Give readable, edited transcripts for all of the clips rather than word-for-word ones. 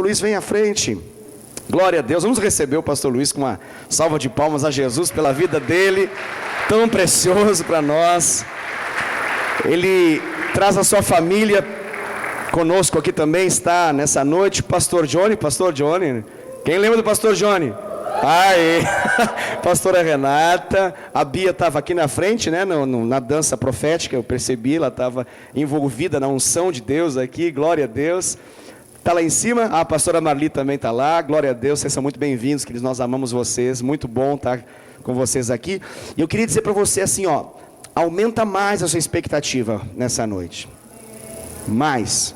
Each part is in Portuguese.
Luiz, vem à frente. Glória a Deus. Vamos receber o pastor Luiz com uma salva de palmas a Jesus pela vida dele, tão precioso para nós. Ele traz a sua família conosco aqui também, está nessa noite. Pastor Johnny. Quem lembra do pastor Johnny? Aí, pastora Renata. A Bia estava aqui na frente, né, na dança profética, eu percebi, ela estava envolvida na unção de Deus aqui, glória a Deus. Está lá em cima, a pastora Marli também está lá, glória a Deus, vocês são muito bem-vindos, queridos, nós amamos vocês, muito bom estar com vocês aqui. E eu queria dizer para você assim, ó, aumenta mais a sua expectativa nessa noite. Mais.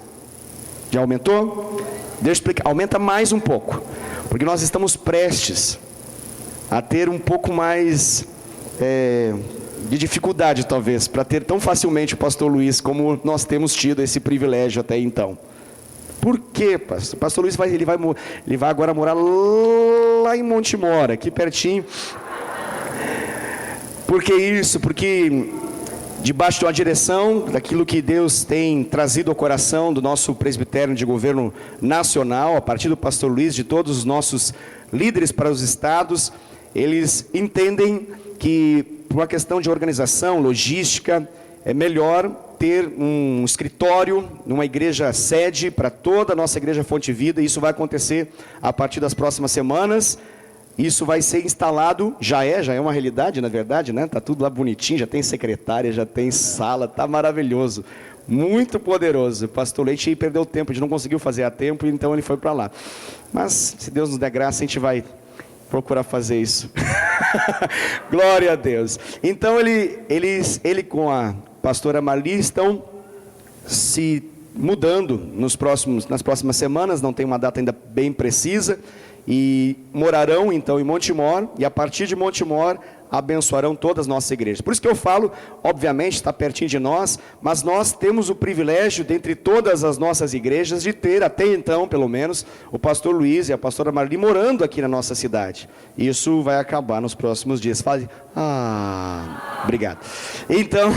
Já aumentou? Deixa eu explicar, aumenta mais um pouco, porque nós estamos prestes a ter um pouco mais de dificuldade, talvez, para ter tão facilmente o pastor Luiz, como nós temos tido esse privilégio até então. Por quê, pastor? O pastor Luiz vai agora morar lá em Montemor, aqui pertinho. Por que isso? Porque debaixo de uma direção daquilo que Deus tem trazido ao coração do nosso presbitério de governo nacional, a partir do pastor Luiz, de todos os nossos líderes para os estados, eles entendem que, por uma questão de organização, logística, é melhor ter um escritório numa igreja sede para toda a nossa igreja Fonte Vida. Isso vai acontecer a partir das próximas semanas. Isso vai ser instalado, já é uma realidade, na verdade, né? Tá tudo lá bonitinho, já tem secretária, já tem sala, tá maravilhoso, muito poderoso. O pastor Leite perdeu tempo, a gente não conseguiu fazer a tempo, então ele foi para lá. Mas se Deus nos der graça, a gente vai procurar fazer isso. Glória a Deus. Então ele com a pastora Marli estão se mudando nas próximas semanas, não tem uma data ainda bem precisa, e morarão então em Montemor, e a partir de Montemor abençoarão todas as nossas igrejas. Por isso que eu falo, obviamente está pertinho de nós, mas nós temos o privilégio, dentre todas as nossas igrejas, de ter até então, pelo menos, o pastor Luiz e a pastora Marli morando aqui na nossa cidade. Isso vai acabar nos próximos dias. Fale, obrigado. Então,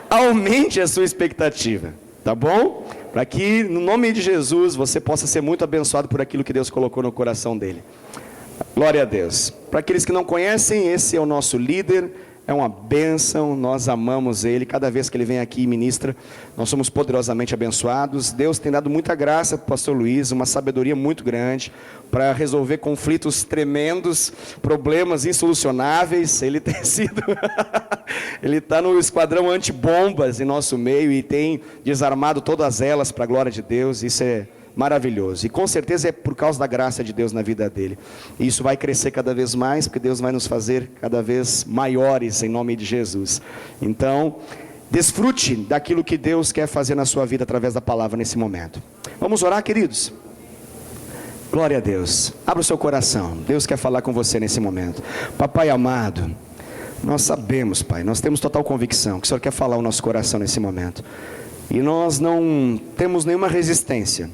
aumente a sua expectativa, tá bom? Para que, no nome de Jesus, você possa ser muito abençoado por aquilo que Deus colocou no coração dele. Glória a Deus. Para aqueles que não conhecem, esse é o nosso líder, é uma bênção, nós amamos ele, cada vez que ele vem aqui e ministra, nós somos poderosamente abençoados. Deus tem dado muita graça para o pastor Luiz, uma sabedoria muito grande, para resolver conflitos tremendos, problemas insolucionáveis. Ele tem sido, ele está no esquadrão antibombas em nosso meio, e tem desarmado todas elas para a glória de Deus. Isso é maravilhoso, e com certeza é por causa da graça de Deus na vida dele, e isso vai crescer cada vez mais, porque Deus vai nos fazer cada vez maiores em nome de Jesus. Então, desfrute daquilo que Deus quer fazer na sua vida através da palavra nesse momento. Vamos orar, queridos? Glória a Deus. Abra o seu coração, Deus quer falar com você nesse momento. Papai amado, nós sabemos, Pai, nós temos total convicção que o Senhor quer falar ao nosso coração nesse momento, e nós não temos nenhuma resistência.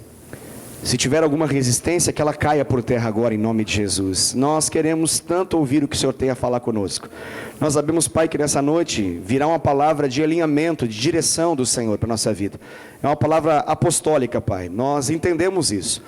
Se tiver alguma resistência, que ela caia por terra agora em nome de Jesus. Nós queremos tanto ouvir o que o Senhor tem a falar conosco. Nós sabemos, Pai, que nessa noite virá uma palavra de alinhamento, de direção do Senhor para a nossa vida. É uma palavra apostólica, Pai. Nós entendemos isso.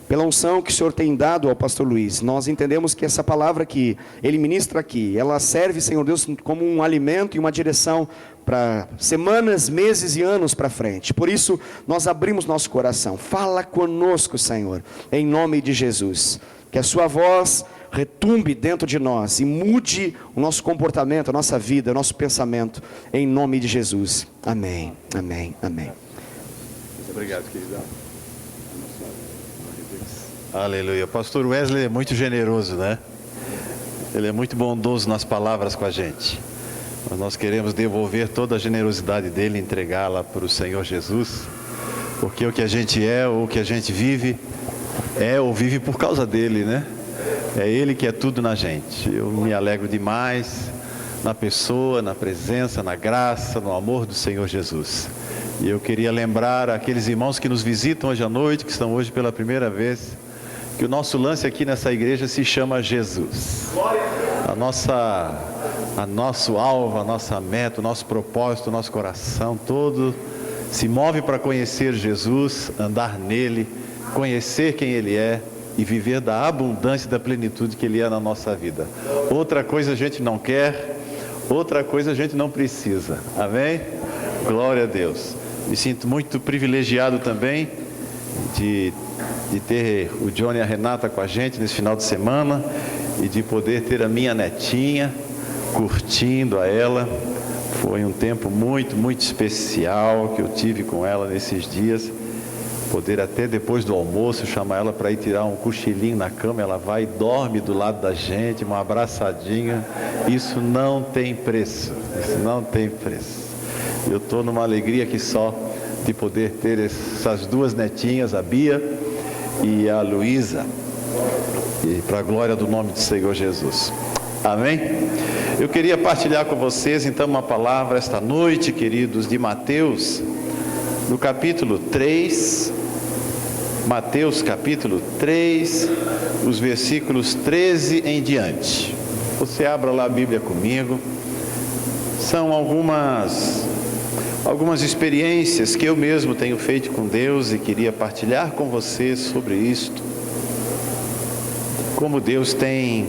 Pela unção que o Senhor tem dado ao pastor Luiz, nós entendemos que essa palavra que ele ministra aqui, ela serve, Senhor Deus, como um alimento e uma direção para semanas, meses e anos para frente. Por isso, nós abrimos nosso coração. Fala conosco, Senhor, em nome de Jesus. Que a sua voz retumbe dentro de nós e mude o nosso comportamento, a nossa vida, o nosso pensamento, em nome de Jesus. Amém, amém, amém. Muito obrigado, queridão. Aleluia. Pastor Wesley é muito generoso, né? Ele é muito bondoso nas palavras com a gente. Mas nós queremos devolver toda a generosidade dele, entregá-la para o Senhor Jesus, porque o que a gente é, o que a gente vive, é ou vive por causa dele, né? É ele que é tudo na gente. Eu me alegro demais na pessoa, na presença, na graça, no amor do Senhor Jesus. E eu queria lembrar aqueles irmãos que nos visitam hoje à noite, que estão hoje pela primeira vez, que o nosso lance aqui nessa igreja se chama Jesus. Nosso alvo, a nossa meta, o nosso propósito, o nosso coração todo se move para conhecer Jesus, andar nele, conhecer quem Ele é e viver da abundância e da plenitude que Ele é na nossa vida. Outra coisa a gente não quer, outra coisa a gente não precisa. Amém? Glória a Deus. Me sinto muito privilegiado também de ter o Johnny e a Renata com a gente nesse final de semana e de poder ter a minha netinha curtindo a ela. Foi um tempo muito, muito especial que eu tive com ela nesses dias. Poder até depois do almoço chamar ela para ir tirar um cochilinho na cama, ela vai e dorme do lado da gente, uma abraçadinha. Isso não tem preço, isso não tem preço. Eu estou numa alegria aqui só de poder ter essas duas netinhas, a Bia e a Luísa, e para a glória do nome do Senhor Jesus. Amém? Eu queria partilhar com vocês então uma palavra esta noite, queridos, de Mateus, no capítulo 3, Mateus capítulo 3, os versículos 13 em diante. Você abra lá a Bíblia comigo. São algumas experiências que eu mesmo tenho feito com Deus e queria partilhar com vocês sobre isto. Como Deus tem,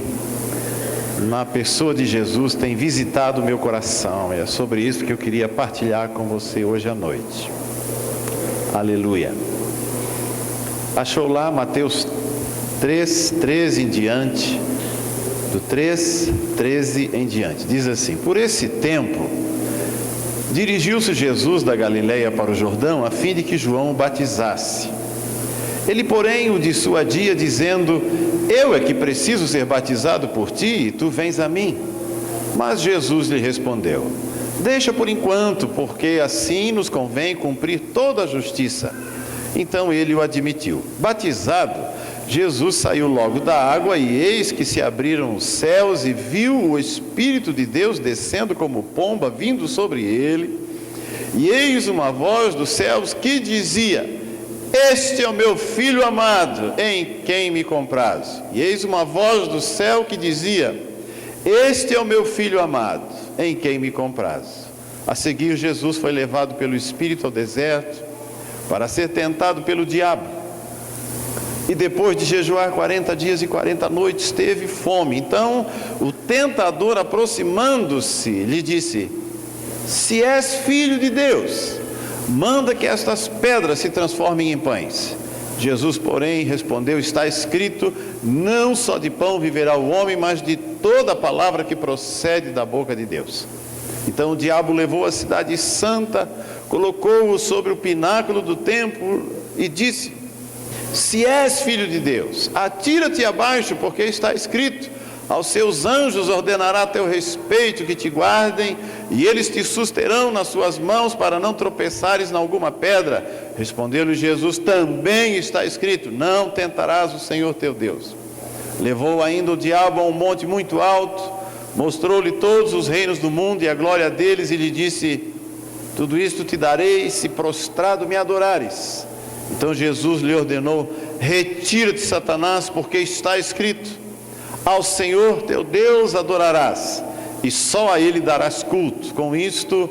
na pessoa de Jesus, tem visitado o meu coração. É sobre isso que eu queria partilhar com você hoje à noite. Aleluia. Achou lá Mateus 3, 13 em diante, do 3, 13 em diante. Diz assim: por esse tempo, dirigiu-se Jesus da Galileia para o Jordão, a fim de que João o batizasse. Ele, porém, o dissuadia, dizendo: eu é que preciso ser batizado por ti, e tu vens a mim. Mas Jesus lhe respondeu: deixa por enquanto, porque assim nos convém cumprir toda a justiça. Então ele o admitiu. Batizado, Jesus saiu logo da água, e eis que se abriram os céus, e viu o Espírito de Deus descendo como pomba, vindo sobre ele. E eis uma voz dos céus que dizia: este é o meu Filho amado, em quem me comprazo. E eis uma voz do céu que dizia: este é o meu Filho amado, em quem me comprazo. A seguir, Jesus foi levado pelo Espírito ao deserto, para ser tentado pelo diabo. E depois de jejuar 40 dias e 40 noites, teve fome. Então o tentador, aproximando-se, lhe disse: se és filho de Deus, manda que estas pedras se transformem em pães. Jesus, porém, respondeu: está escrito, não só de pão viverá o homem, mas de toda a palavra que procede da boca de Deus. Então o diabo levou a cidade santa, colocou-o sobre o pináculo do templo e disse: se és filho de Deus, atira-te abaixo, porque está escrito: aos seus anjos ordenará a teu respeito que te guardem, e eles te susterão nas suas mãos, para não tropeçares em alguma pedra. Respondeu-lhe Jesus: também está escrito, não tentarás o Senhor teu Deus. Levou ainda o diabo a um monte muito alto, mostrou-lhe todos os reinos do mundo e a glória deles, e lhe disse: tudo isto te darei, se prostrado me adorares. Então Jesus lhe ordenou: retira-te, Satanás, porque está escrito: ao Senhor teu Deus adorarás, e só a Ele darás culto. Com isto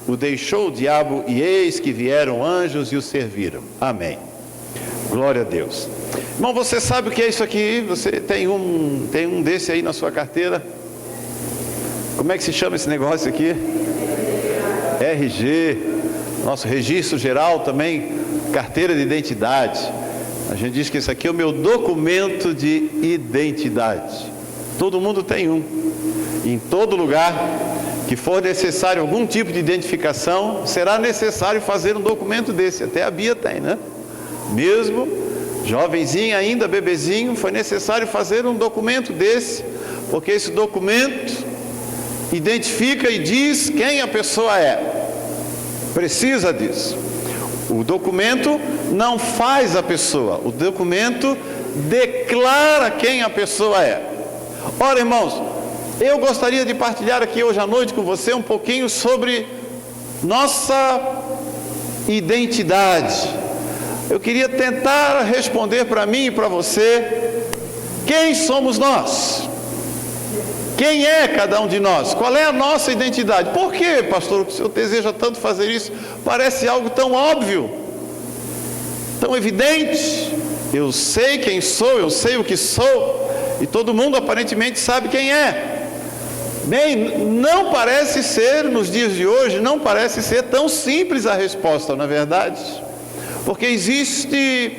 o deixou o diabo, e eis que vieram anjos e o serviram. Amém. Glória a Deus. Irmão, você sabe o que é isso aqui? Você tem um desse aí na sua carteira? Como é que se chama esse negócio aqui? RG, nosso registro geral também, carteira de identidade. A gente diz que esse aqui é o meu documento de identidade. Todo mundo tem um. Em todo lugar que for necessário algum tipo de identificação, será necessário fazer um documento desse. Até a Bia tem, né? Mesmo jovenzinho ainda, bebezinho, foi necessário fazer um documento desse, porque esse documento identifica e diz quem a pessoa é. Precisa disso. O documento não faz a pessoa, o documento declara quem a pessoa é. Ora, irmãos, eu gostaria de partilhar aqui hoje à noite com você um pouquinho sobre nossa identidade. Eu queria tentar responder para mim e para você: quem somos nós? Quem é cada um de nós? Qual é a nossa identidade? Por que, pastor, o senhor deseja tanto fazer isso? Parece algo tão óbvio, tão evidente. Eu sei quem sou, eu sei o que sou, e todo mundo aparentemente sabe quem é. Bem, não parece ser, nos dias de hoje, não parece ser tão simples a resposta, não é verdade? Porque existe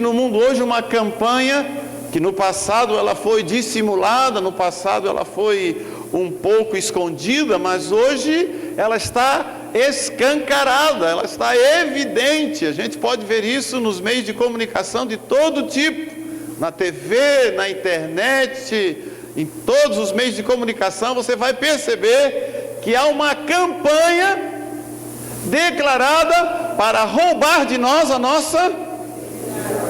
no mundo hoje uma campanha que no passado ela foi dissimulada, no passado ela foi um pouco escondida, mas hoje ela está escancarada, ela está evidente. A gente pode ver isso nos meios de comunicação de todo tipo, na TV, na internet, em todos os meios de comunicação. Você vai perceber que há uma campanha declarada para roubar de nós a nossa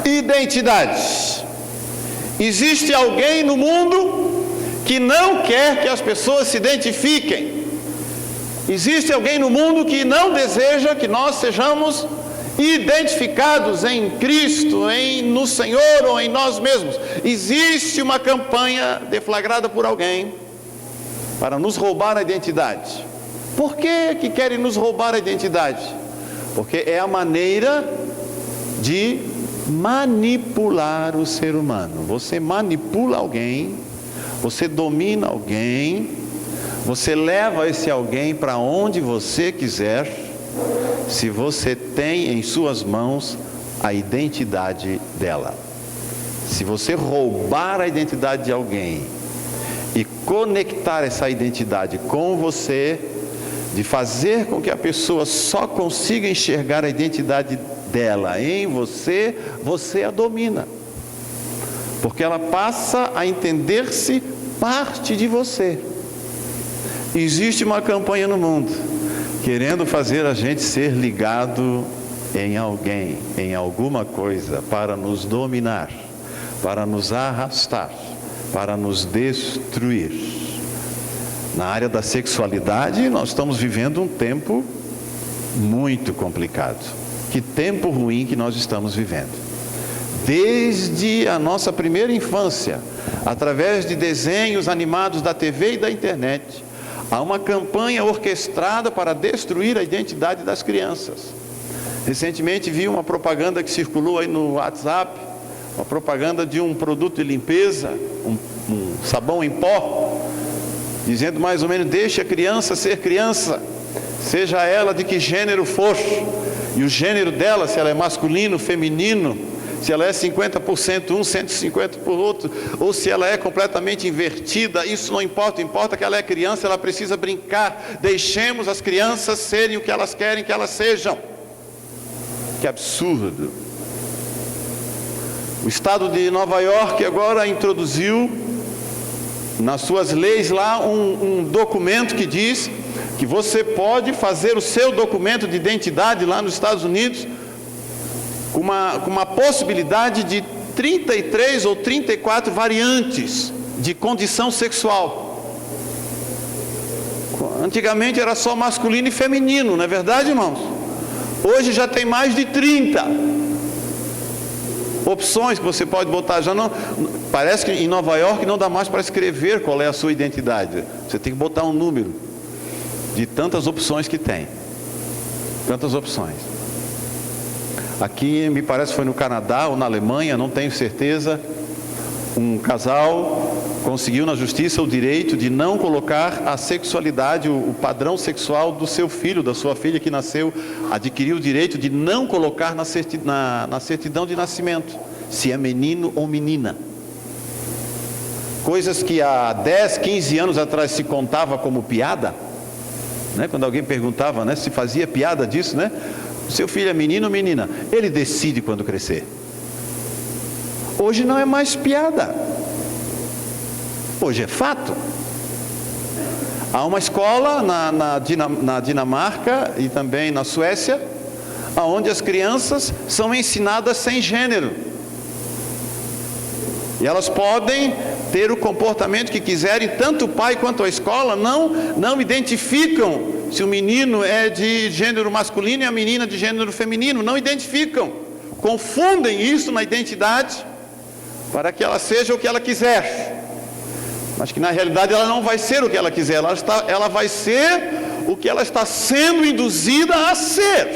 identidade. Existe alguém no mundo que não quer que as pessoas se identifiquem. Existe alguém no mundo que não deseja que nós sejamos identificados em Cristo, no Senhor ou em nós mesmos. Existe uma campanha deflagrada por alguém para nos roubar a identidade. Por que querem nos roubar a identidade? Porque é a maneira de manipular o ser humano. Você manipula alguém, você domina alguém, você leva esse alguém para onde você quiser, se você tem em suas mãos a identidade dela. Se você roubar a identidade de alguém e conectar essa identidade com você, de fazer com que a pessoa só consiga enxergar a identidade dela em você, você a domina. Porque ela passa a entender-se parte de você. Existe uma campanha no mundo querendo fazer a gente ser ligado em alguém, em alguma coisa, para nos dominar, para nos arrastar, para nos destruir. Na área da sexualidade, nós estamos vivendo um tempo muito complicado. Que tempo ruim que nós estamos vivendo. Desde a nossa primeira infância, através de desenhos animados da TV e da internet, há uma campanha orquestrada para destruir a identidade das crianças. Recentemente vi uma propaganda que circulou aí no WhatsApp, uma propaganda de um produto de limpeza, um sabão em pó, dizendo mais ou menos: deixe a criança ser criança, seja ela de que gênero for, e o gênero dela, se ela é masculino, feminino, se ela é 50% um, 150% por outro, ou se ela é completamente invertida, isso não importa, importa que ela é criança, ela precisa brincar. Deixemos as crianças serem o que elas querem que elas sejam. Que absurdo. O estado de Nova York agora introduziu nas suas leis lá um documento que diz que você pode fazer o seu documento de identidade lá nos Estados Unidos com uma possibilidade de 33 ou 34 variantes de condição sexual. Antigamente era só masculino e feminino, não é verdade, irmãos? Hoje já tem mais de 30 opções que você pode botar. Já não, parece que em Nova York não dá mais para escrever qual é a sua identidade. Você tem que botar um número de tantas opções que tem. Tantas opções. Aqui, me parece que foi no Canadá ou na Alemanha, não tenho certeza, um casal conseguiu na justiça o direito de não colocar a sexualidade, o padrão sexual do seu filho, da sua filha que nasceu, adquiriu o direito de não colocar na certidão de nascimento, se é menino ou menina. Coisas que há 10, 15 anos atrás se contava como piada, né? Quando alguém perguntava, né, se fazia piada disso, né? Seu filho é menino ou menina? Ele decide quando crescer. Hoje não é mais piada. Hoje é fato. Há uma escola na Dinamarca e também na Suécia, onde as crianças são ensinadas sem gênero. E elas podem ter o comportamento que quiserem, tanto o pai quanto a escola não identificam se o menino é de gênero masculino e a menina de gênero feminino, não identificam, confundem isso na identidade para que ela seja o que ela quiser, mas que na realidade ela não vai ser o que ela quiser, ela vai ser o que ela está sendo induzida a ser.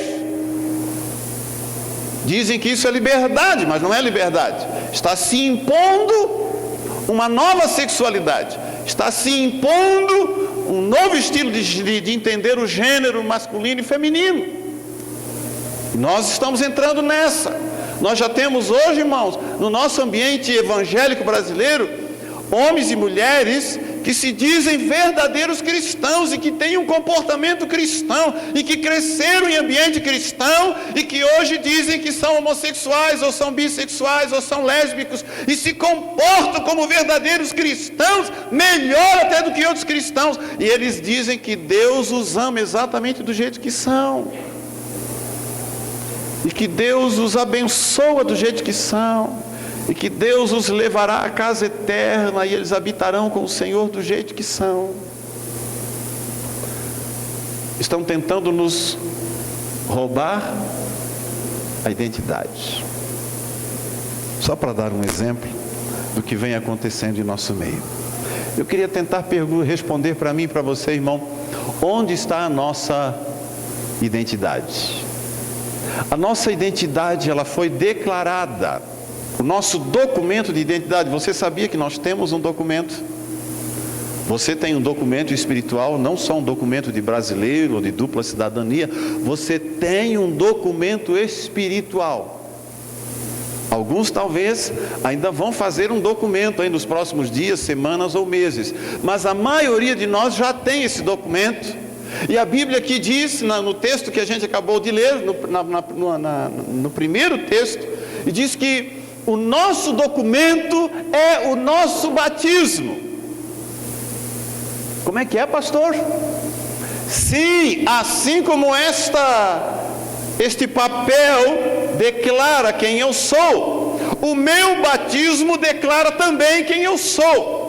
Dizem que isso é liberdade, mas não é liberdade. Está se impondo uma nova sexualidade. Está se impondo um novo estilo de entender o gênero masculino e feminino. E nós estamos entrando nessa. Nós já temos hoje, irmãos, no nosso ambiente evangélico brasileiro, homens e mulheres que se dizem verdadeiros cristãos e que têm um comportamento cristão e que cresceram em ambiente cristão e que hoje dizem que são homossexuais ou são bissexuais ou são lésbicos e se comportam como verdadeiros cristãos, melhor até do que outros cristãos, e eles dizem que Deus os ama exatamente do jeito que são e que Deus os abençoa do jeito que são e que Deus os levará à casa eterna e eles habitarão com o Senhor do jeito que são. Estão tentando nos roubar a identidade. Só para dar um exemplo do que vem acontecendo em nosso meio. Eu queria tentar responder para mim e para você, irmão, onde está a nossa identidade? A nossa identidade, ela foi declarada. O nosso documento de identidade, você sabia que nós temos um documento? Você tem um documento espiritual, não só um documento de brasileiro ou de dupla cidadania, você tem um documento espiritual. Alguns talvez ainda vão fazer um documento aí nos próximos dias, semanas ou meses, mas a maioria de nós já tem esse documento. E a Bíblia aqui diz, no texto que a gente acabou de ler, no primeiro texto, e diz que o nosso documento é o nosso batismo. Como é que é, pastor? Sim, assim como este papel declara quem eu sou, o meu batismo declara também quem eu sou.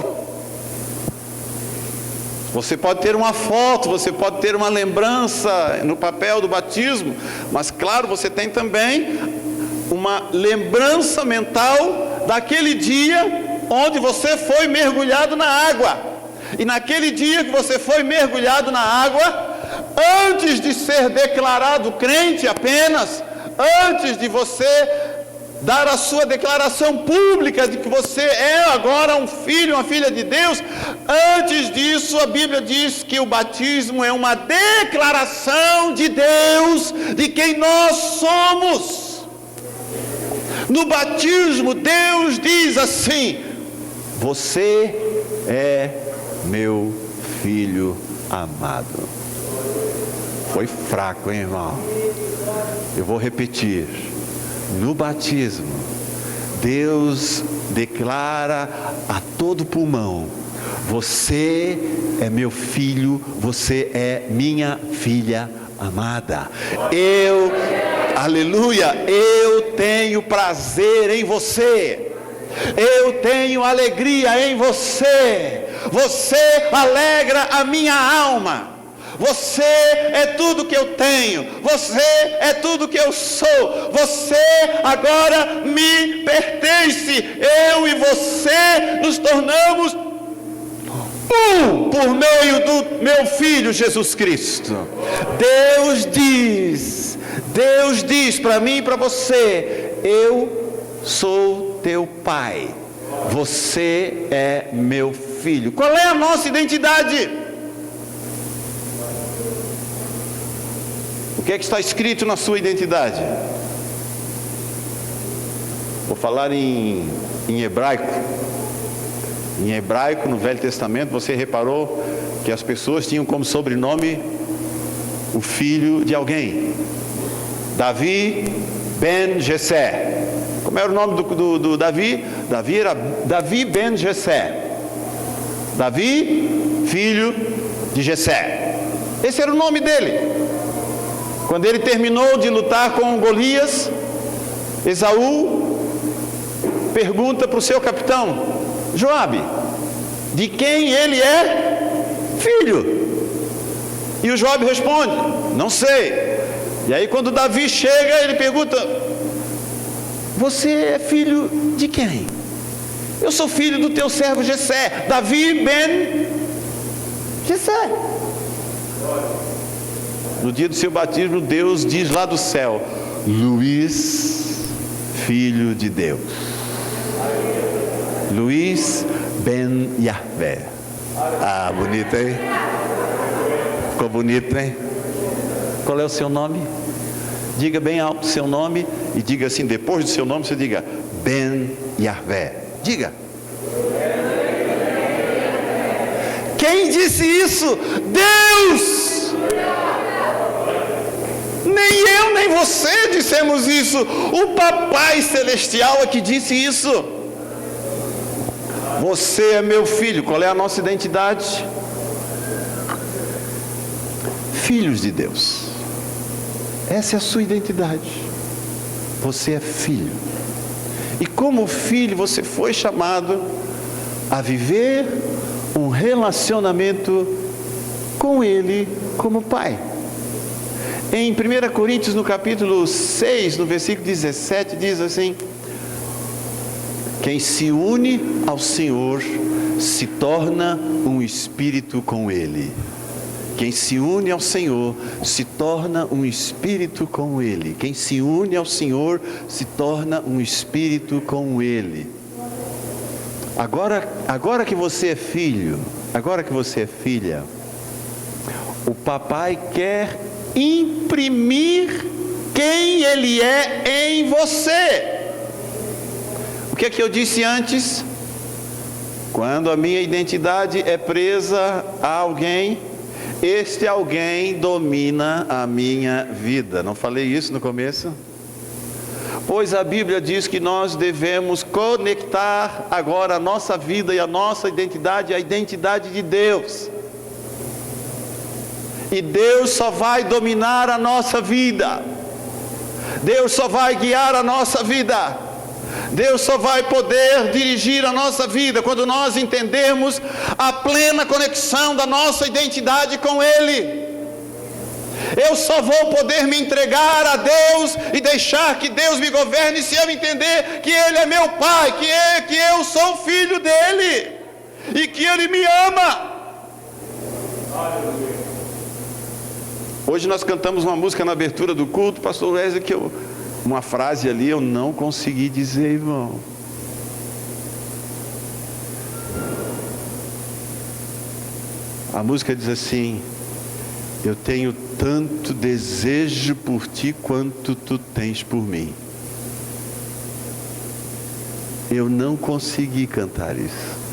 Você pode ter uma foto, você pode ter uma lembrança no papel do batismo, mas claro, você tem também uma lembrança mental daquele dia onde você foi mergulhado na água. E naquele dia que você foi mergulhado na água, antes de ser declarado crente apenas, antes de você dar a sua declaração pública de que você é agora um filho, uma filha de Deus, antes disso a Bíblia diz que o batismo é uma declaração de Deus, de quem nós somos. No batismo, Deus diz assim: você é meu filho amado. Foi fraco, hein, irmão? Eu vou repetir. No batismo, Deus declara a todo pulmão: você é meu filho, você é minha filha amada. Aleluia, eu tenho prazer em você, eu tenho alegria em você, você alegra a minha alma, você é tudo que eu tenho, você é tudo que eu sou, você agora me pertence, eu e você nos tornamos um por meio do meu Filho Jesus Cristo. Deus diz para mim e para você: eu sou teu pai, você é meu filho. Qual é a nossa identidade? O que é que está escrito na sua identidade? Vou falar em hebraico. Em hebraico, no Velho Testamento, você reparou que as pessoas tinham como sobrenome o filho de alguém. Davi ben Jessé. Como era o nome do Davi? Davi era Davi ben Jessé. Davi, filho de Jessé. Esse era o nome dele. Quando ele terminou de lutar com Golias, Esaú pergunta para o seu capitão Joabe, de quem ele é filho? E o Joabe responde: não sei. E aí quando Davi chega, ele pergunta: você é filho de quem? Eu sou filho do teu servo Jessé, Davi ben Jessé. No dia do seu batismo, Deus diz lá do céu: Luiz filho de Deus. Luiz Ben Yahvé. Ah, bonito, hein? Ficou bonito, hein? Qual é o seu nome? Diga bem alto o seu nome e diga assim, depois do seu nome você diga Ben Yahvé. Diga. Quem disse isso? Deus! Nem eu nem você dissemos isso. O Papai Celestial é que disse isso. Você é meu filho. Qual é a nossa identidade? Filhos de Deus. Essa é a sua identidade. Você é filho. E como filho, você foi chamado a viver um relacionamento com Ele como Pai. Em 1 Coríntios, no capítulo 6, no versículo 17, diz assim: quem se une ao Senhor se torna um espírito com Ele. Quem se une ao Senhor se torna um espírito com Ele. Quem se une ao Senhor se torna um espírito com Ele. Agora que você é filho, agora que você é filha, o papai quer imprimir quem Ele é em você. O que é que eu disse antes? Quando a minha identidade é presa a alguém, este alguém domina a minha vida. Não falei isso no começo? Pois a Bíblia diz que nós devemos conectar agora a nossa vida e a nossa identidade à identidade de Deus. E Deus só vai dominar a nossa vida. Deus só vai guiar a nossa vida. Deus só vai poder dirigir a nossa vida quando nós entendermos a plena conexão da nossa identidade com Ele. Eu só vou poder me entregar a Deus e deixar que Deus me governe se eu entender que Ele é meu Pai, que eu sou filho dEle e que Ele me ama. Hoje nós cantamos uma música na abertura do culto, pastor Wesley, uma frase ali eu não consegui dizer, irmão. A música diz assim: eu tenho tanto desejo por ti quanto tu tens por mim. Eu não consegui cantar isso.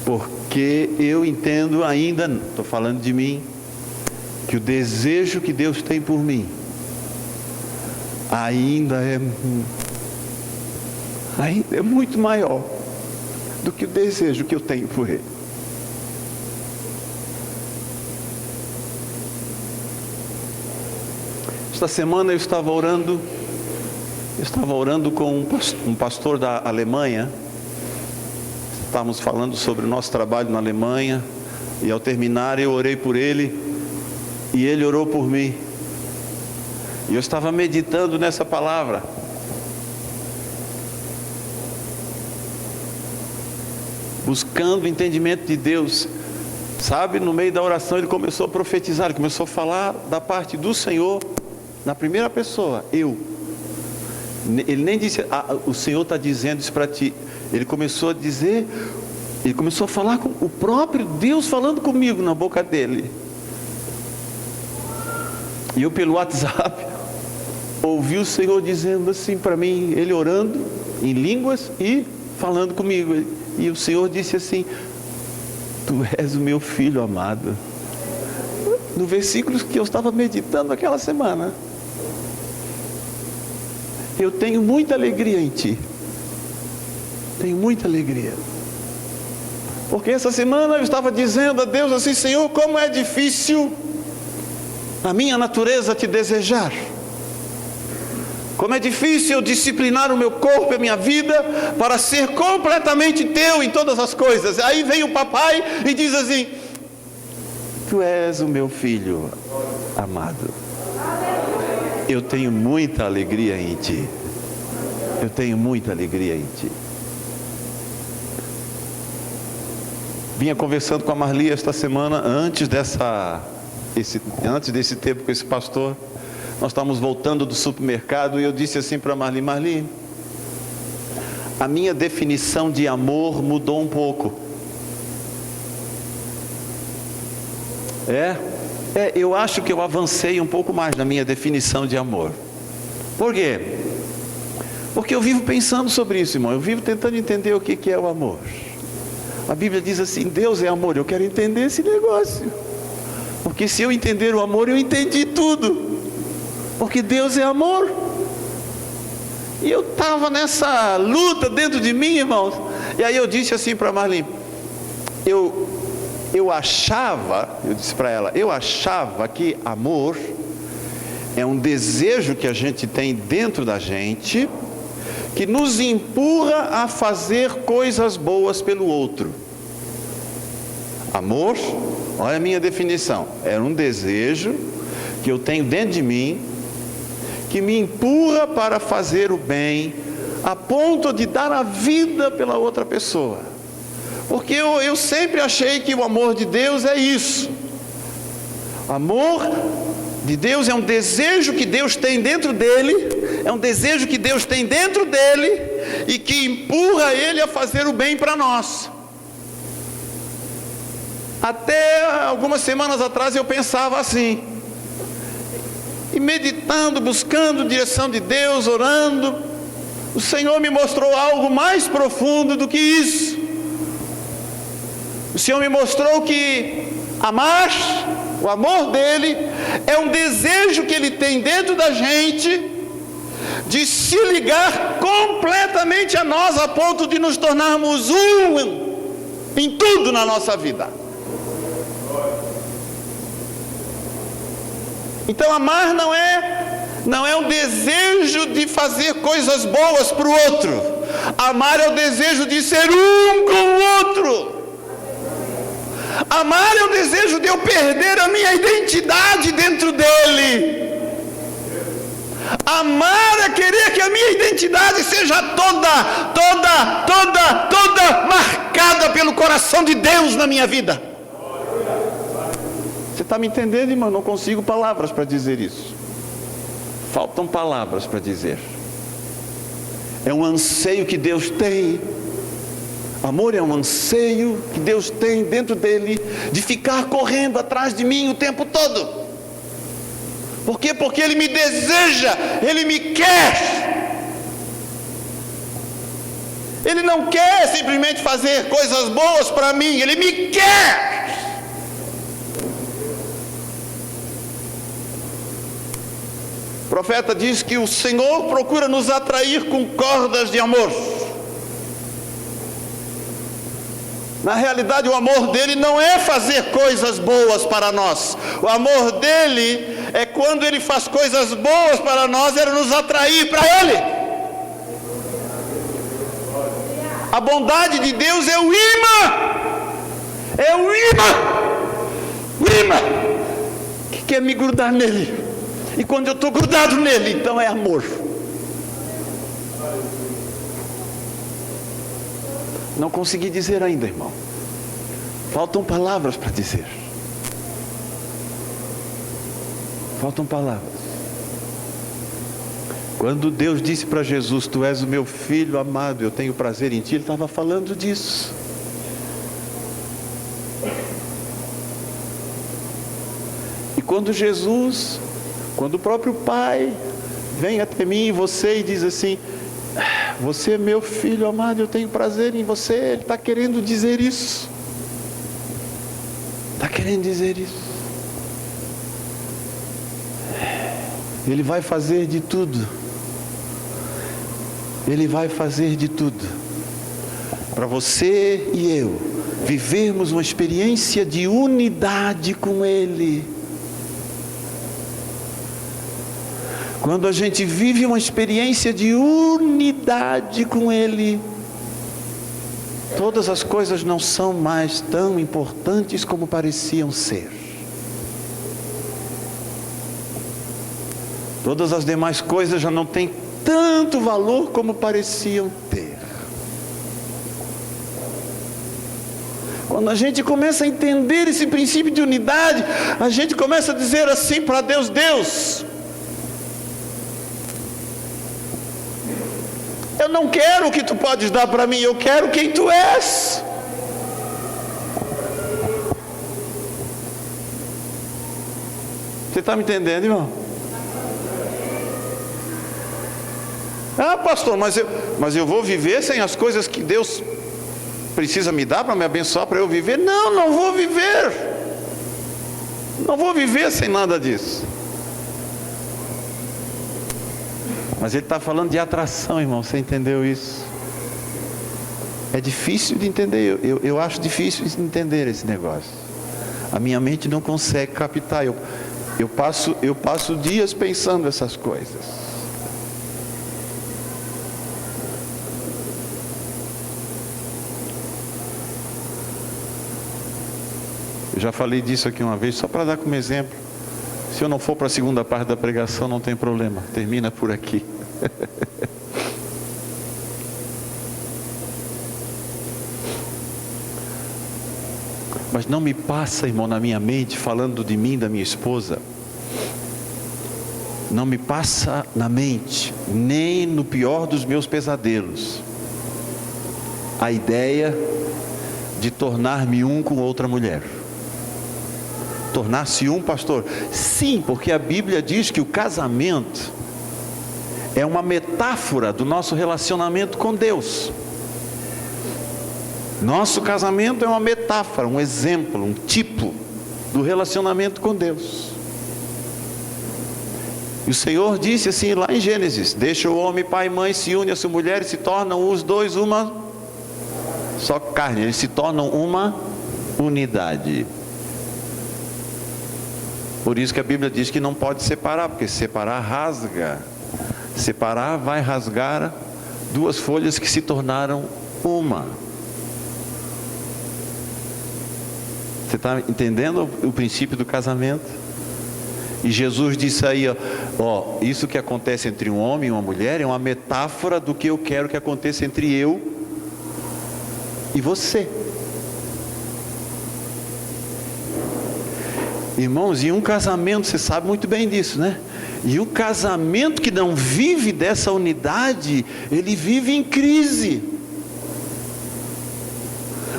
Porque eu entendo ainda, estou falando de mim, que o desejo que Deus tem por mim ainda é muito maior do que o desejo que eu tenho por Ele. Esta semana eu estava orando com um pastor da Alemanha. Estávamos falando sobre o nosso trabalho na Alemanha, e ao terminar eu orei por ele, e ele orou por mim, e eu estava meditando nessa palavra, buscando o entendimento de Deus, sabe? No meio da oração ele começou a profetizar, ele começou a falar da parte do Senhor, na primeira pessoa, eu. Ele nem disse, o Senhor está dizendo isso para ti. Ele começou a dizer, ele começou a falar com o próprio Deus falando comigo na boca dele. E eu pelo WhatsApp ouvi o Senhor dizendo assim para mim, ele orando em línguas e falando comigo. E o Senhor disse assim: tu és o meu filho amado. No versículo que eu estava meditando aquela semana. Eu tenho muita alegria em ti. Tenho muita alegria. Porque essa semana eu estava dizendo a Deus assim: Senhor, como é difícil a minha natureza te desejar. Como é difícil eu disciplinar o meu corpo e a minha vida para ser completamente teu em todas as coisas. Aí vem o papai e diz assim: tu és o meu filho amado. Eu tenho muita alegria em ti. Eu tenho muita alegria em ti. Vinha conversando com a Marli esta semana, antes antes desse tempo com esse pastor, nós estávamos voltando do supermercado e eu disse assim para Marli: Marli, a minha definição de amor mudou um pouco. Eu acho que eu avancei um pouco mais na minha definição de amor. Por quê? Porque eu vivo pensando sobre isso, irmão. Eu vivo tentando entender o que é o amor. A Bíblia diz assim: Deus é amor. Eu quero entender esse negócio. Porque se eu entender o amor, eu entendi tudo. Porque Deus é amor. E eu estava nessa luta dentro de mim, irmãos. E aí eu disse assim para Marli: eu disse para ela, eu achava que amor é um desejo que a gente tem dentro da gente, que nos empurra a fazer coisas boas pelo outro. Amor, olha a minha definição, é um desejo que eu tenho dentro de mim, que me empurra para fazer o bem, a ponto de dar a vida pela outra pessoa. Porque eu sempre achei que o amor de Deus é isso. O amor de Deus é um desejo que Deus tem dentro dele, é um desejo que Deus tem dentro dele e que empurra ele a fazer o bem para nós. Até algumas semanas atrás eu pensava assim, e meditando, buscando direção de Deus, orando, o Senhor me mostrou algo mais profundo do que isso. O Senhor me mostrou que amar, o amor dele, é um desejo que ele tem dentro da gente, de se ligar completamente a nós, a ponto de nos tornarmos um em tudo na nossa vida. Então amar não é um desejo de fazer coisas boas para o outro. Amar é o desejo de ser um com o outro. Amar é o desejo de eu perder a minha identidade dentro dele. Amar é querer que a minha identidade seja toda marcada pelo coração de Deus na minha vida. Você está me entendendo, irmão? Não consigo palavras para dizer isso. Faltam palavras para dizer. É um anseio que Deus tem. Amor é um anseio que Deus tem dentro dele, de ficar correndo atrás de mim o tempo todo. Por quê? Porque ele me deseja, ele me quer. Ele não quer simplesmente fazer coisas boas para mim, ele me quer. O profeta diz que o Senhor procura nos atrair com cordas de amor. Na realidade, o amor dele não é fazer coisas boas para nós. O amor dele é quando ele faz coisas boas para nós, é nos atrair para ele. A bondade de Deus é o imã. É o imã. O imã que quer me grudar nele. E quando eu estou grudado nele, então é amor. Não consegui dizer ainda, irmão. Faltam palavras para dizer. Faltam palavras. Quando Deus disse para Jesus: Tu és o meu filho amado, eu tenho prazer em ti, Ele estava falando disso. E quando o próprio Pai vem até mim e você e diz assim: Você é meu filho amado, eu tenho prazer em você. Ele está querendo dizer isso. Está querendo dizer isso. Ele vai fazer de tudo. Ele vai fazer de tudo para você e eu vivermos uma experiência de unidade com Ele. Quando a gente vive uma experiência de unidade com Ele, todas as coisas não são mais tão importantes como pareciam ser. Todas as demais coisas já não têm tanto valor como pareciam ter. Quando a gente começa a entender esse princípio de unidade, a gente começa a dizer assim para Deus: Deus, eu não quero o que tu podes dar para mim, eu quero quem tu és. Você está me entendendo, irmão? Ah, pastor, mas eu vou viver sem as coisas que Deus precisa me dar para me abençoar, para eu viver? Não, não vou viver. Não vou viver sem nada disso. Mas ele está falando de atração, irmão, você entendeu isso? É difícil de entender, eu acho difícil de entender esse negócio. A minha mente não consegue captar, eu passo dias pensando essas coisas. Eu já falei disso aqui uma vez, só para dar como exemplo. Se eu não for para a segunda parte da pregação, não tem problema, termina por aqui. Mas não me passa, irmão, na minha mente, falando de mim, da minha esposa, não me passa na mente, nem no pior dos meus pesadelos, a ideia de tornar-me um com outra mulher. Tornar-se um, pastor? Sim, porque a Bíblia diz que o casamento é uma metáfora do nosso relacionamento com Deus. Nosso casamento é uma metáfora, um exemplo, um tipo do relacionamento com Deus. E o Senhor disse assim lá em Gênesis: deixa o homem, pai e mãe, se une a sua mulher e se tornam os dois uma só carne, eles se tornam uma unidade. Por isso que a Bíblia diz que não pode separar, porque separar rasga. Separar vai rasgar duas folhas que se tornaram uma. Você está entendendo o princípio do casamento? E Jesus disse aí, ó, isso que acontece entre um homem e uma mulher é uma metáfora do que eu quero que aconteça entre eu e você. Irmãos, e um casamento, você sabe muito bem disso, né? E um casamento que não vive dessa unidade, ele vive em crise.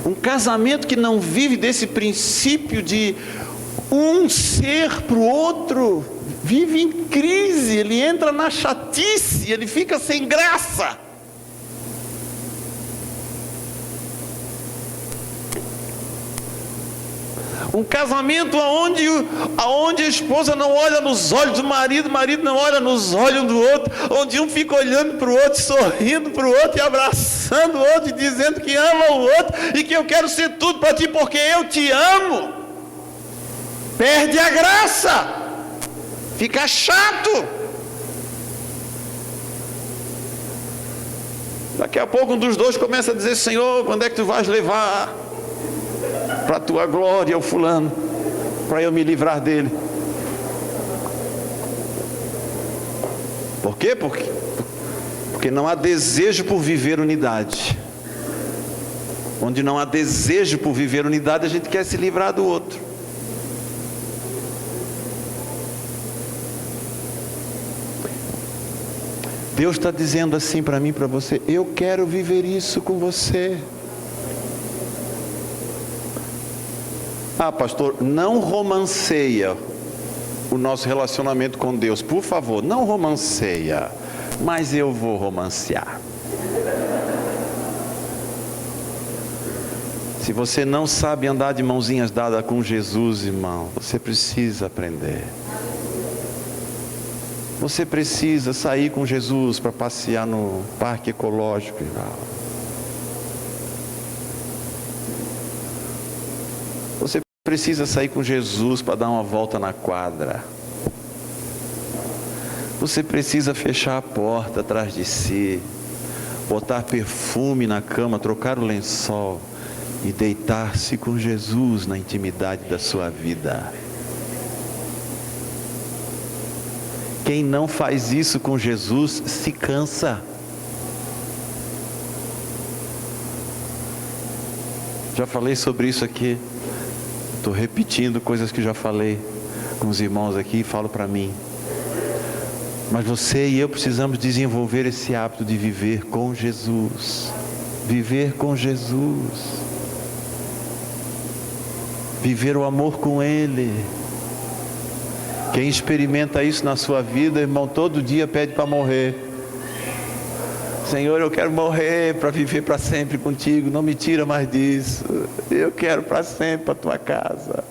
Um casamento que não vive desse princípio de um ser para o outro, vive em crise, ele entra na chatice, ele fica sem graça. Um casamento onde a esposa não olha nos olhos do marido, o marido não olha nos olhos do outro, onde um fica olhando para o outro, sorrindo para o outro e abraçando o outro e dizendo que ama o outro e que eu quero ser tudo para ti porque eu te amo. Perde a graça, fica chato. Daqui a pouco um dos dois começa a dizer: Senhor, quando é que tu vais levar para a tua glória o fulano, para eu me livrar dele? Por quê? Porque não há desejo por viver unidade. Onde não há desejo por viver unidade, a gente quer se livrar do outro. Deus está dizendo assim para mim, para você: eu quero viver isso com você. Ah, pastor, não romanceia o nosso relacionamento com Deus, por favor, não romanceia. Mas eu vou romancear. Se você não sabe andar de mãozinhas dadas com Jesus, irmão, você precisa aprender. Você precisa sair com Jesus para passear no parque ecológico, irmão. Você precisa sair com Jesus para dar uma volta na quadra. Você precisa fechar a porta atrás de si, botar perfume na cama, trocar o lençol e deitar-se com Jesus na intimidade da sua vida. Quem não faz isso com Jesus se cansa. Já falei sobre isso aqui. Estou repetindo coisas que já falei com os irmãos aqui e falo para mim. Mas você e eu precisamos desenvolver esse hábito de viver com Jesus. Viver com Jesus. Viver o amor com Ele. Quem experimenta isso na sua vida, irmão, todo dia pede para morrer. Senhor, eu quero morrer para viver para sempre contigo, não me tira mais disso. Eu quero para sempre para a tua casa.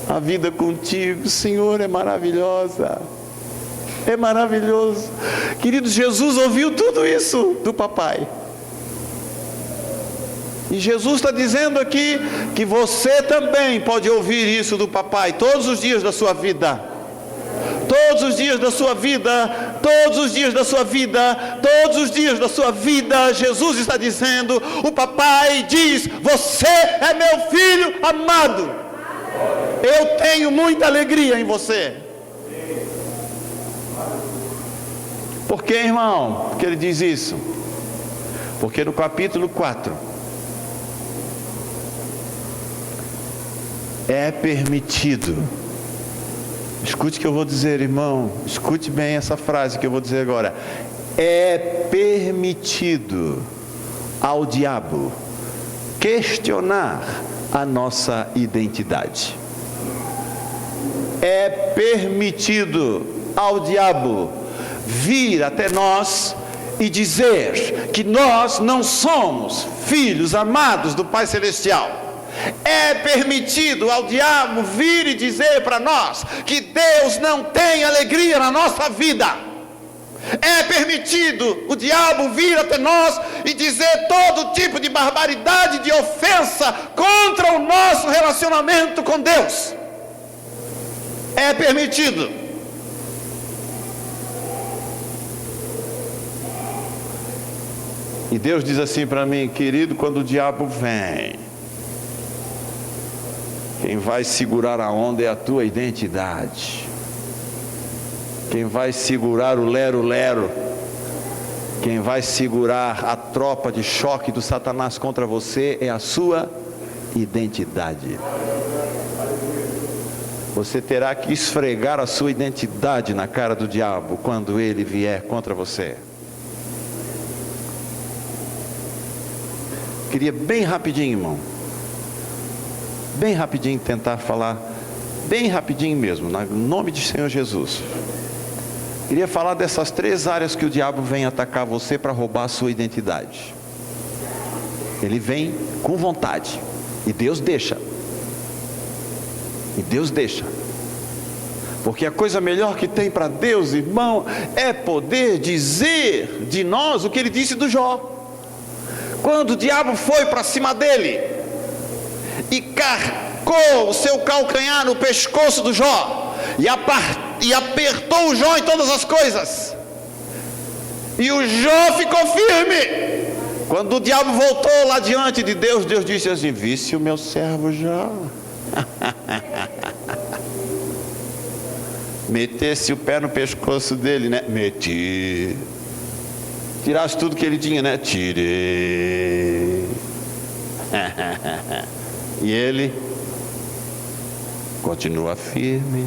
A vida contigo, Senhor, é maravilhosa. É maravilhoso. Querido, Jesus ouviu tudo isso do papai. E Jesus está dizendo aqui que você também pode ouvir isso do papai todos os dias da sua vida. Todos os dias da sua vida, todos os dias da sua vida, todos os dias da sua vida, Jesus está dizendo, o papai diz, você é meu filho amado, eu tenho muita alegria em você. Por que, irmão? Porque ele diz isso? Porque no capítulo 4, é permitido. Escute o que eu vou dizer, irmão. Escute bem essa frase que eu vou dizer agora. É permitido ao diabo questionar a nossa identidade. É permitido ao diabo vir até nós e dizer que nós não somos filhos amados do Pai Celestial. É permitido ao diabo vir e dizer para nós que Deus não tem alegria na nossa vida. É permitido o diabo vir até nós e dizer todo tipo de barbaridade, de ofensa contra o nosso relacionamento com Deus. É permitido. E Deus diz assim para mim, querido, quando o diabo vem, quem vai segurar a onda é a tua identidade. Quem vai segurar o lero-lero, quem vai segurar a tropa de choque do Satanás contra você é a sua identidade. Você terá que esfregar a sua identidade na cara do diabo quando ele vier contra você. Queria bem rapidinho, irmão, bem rapidinho tentar falar, bem rapidinho mesmo, no nome de Senhor Jesus. Queria falar dessas 3 áreas que o diabo vem atacar você para roubar a sua identidade. Ele vem com vontade, e Deus deixa. E Deus deixa. Porque a coisa melhor que tem para Deus, irmão, é poder dizer de nós o que ele disse do Jó. Quando o diabo foi para cima dele e carcou o seu calcanhar no pescoço do Jó e apertou o Jó em todas as coisas, e o Jó ficou firme. Quando o diabo voltou lá diante de Deus, Deus disse assim: visse o meu servo Jó. Metesse o pé no pescoço dele, né? Meti. Tirasse tudo que ele tinha, né? Tirei. E ele continua firme.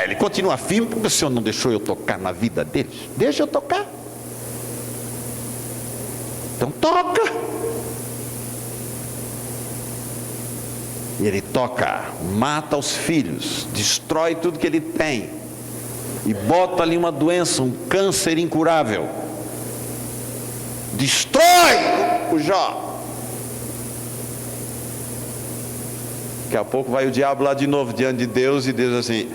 Ele continua firme porque o Senhor não deixou eu tocar na vida deles. Deixa eu tocar. Então toca. E ele toca, mata os filhos, destrói tudo que ele tem e bota ali uma doença, um câncer incurável. Destrói o Jó. Daqui a pouco vai o diabo lá de novo diante de Deus e Deus assim: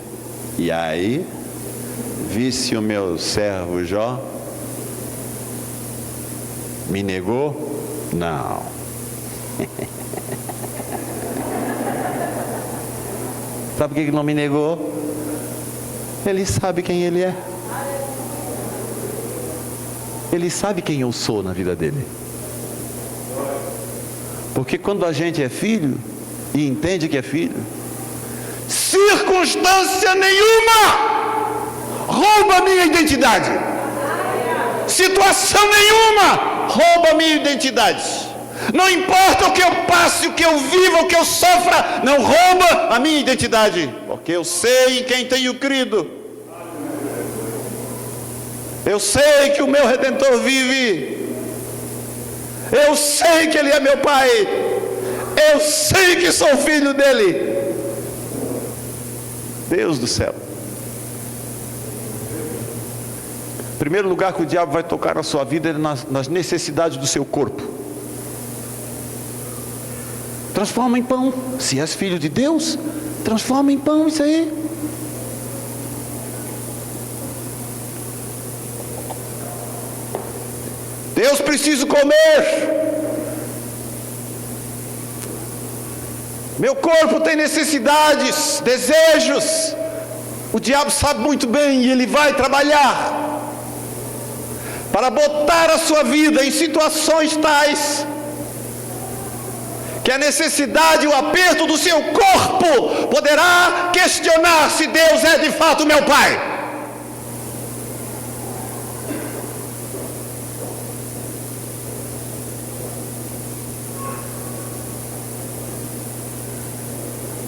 e aí, visse o meu servo Jó? Me negou? Não. Sabe por que ele não me negou? Ele sabe quem ele é. Ele sabe quem eu sou na vida dele. Porque quando a gente é filho e entende que é filho, circunstância nenhuma rouba a minha identidade. Situação nenhuma rouba a minha identidade. Não importa o que eu passe, o que eu viva, o que eu sofra, não rouba a minha identidade, porque eu sei em quem tenho crido. Eu sei que o meu Redentor vive. Eu sei que Ele é meu Pai. Eu sei que sou filho dEle. Deus do céu. Em primeiro lugar que o diabo vai tocar na sua vida é nas necessidades do seu corpo. Transforma em pão. Se és filho de Deus, transforma em pão isso aí. Deus precisa comer. Meu corpo tem necessidades, desejos. O diabo sabe muito bem e ele vai trabalhar para botar a sua vida em situações tais que a necessidade, o aperto do seu corpo poderá questionar se Deus é de fato meu Pai.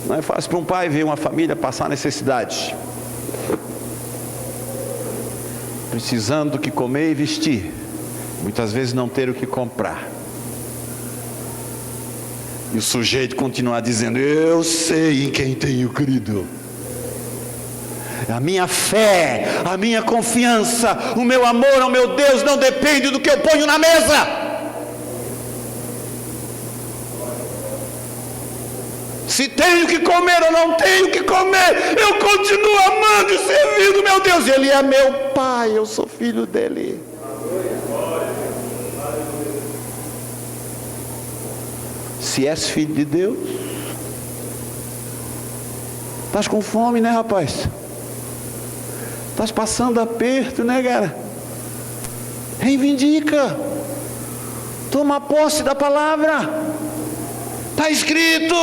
Não é fácil para um pai ver uma família passar necessidade, precisando do que comer e vestir, muitas vezes não ter o que comprar, e o sujeito continuar dizendo: eu sei em quem tenho crido. A minha fé, a minha confiança, o meu amor ao meu Deus não depende do que eu ponho na mesa. Se tenho que comer ou não tenho que comer, eu continuo amando e servindo meu Deus. Ele é meu Pai, eu sou filho dele. Se és filho de Deus, estás com fome, né, rapaz? Estás passando aperto, né, cara? Reivindica. Toma posse da palavra. Está escrito.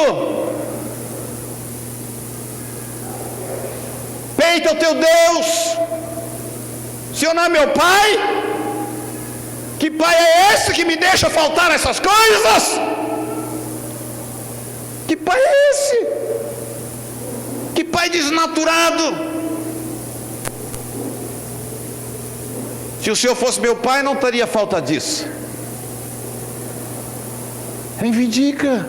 Peita o teu Deus. Se eu não é meu Pai, que Pai é esse que me deixa faltar essas coisas? Que Pai é esse? Que Pai desnaturado? Se o Senhor fosse meu Pai, não teria falta disso. Reivindica.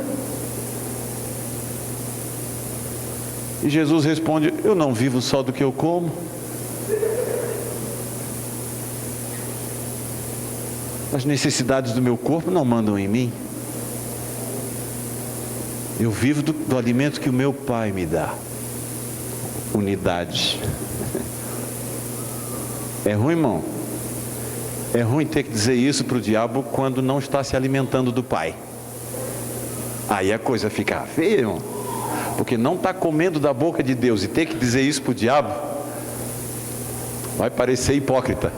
E Jesus responde: eu não vivo só do que eu como. As necessidades do meu corpo não mandam em mim. Eu vivo do alimento que o meu Pai me dá. Unidade. É ruim, irmão? É ruim ter que dizer isso para o diabo quando não está se alimentando do Pai. Aí a coisa fica feia, irmão. Porque não está comendo da boca de Deus e ter que dizer isso para o diabo vai parecer hipócrita.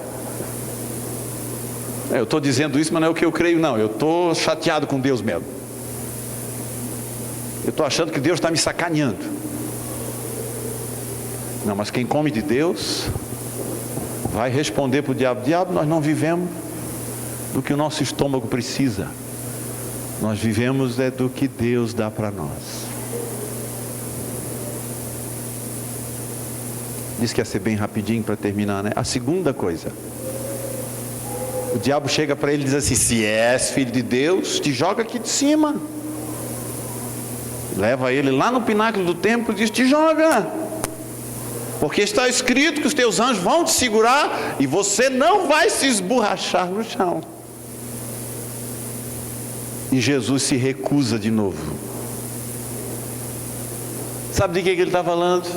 Eu estou dizendo isso, mas não é o que eu creio, não. Eu estou chateado com Deus mesmo. Eu estou achando que Deus está me sacaneando. Não, mas quem come de Deus vai responder para o diabo: diabo, nós não vivemos do que o nosso estômago precisa. Nós vivemos do que Deus dá para nós. Diz que ia ser bem rapidinho para terminar, né? A segunda coisa, o diabo chega para ele e diz assim: se és filho de Deus, te joga aqui de cima. Leva ele lá no pináculo do templo e diz: te joga, porque está escrito que os teus anjos vão te segurar e você não vai se esborrachar no chão. E Jesus se recusa de novo. Sabe de que ele está falando?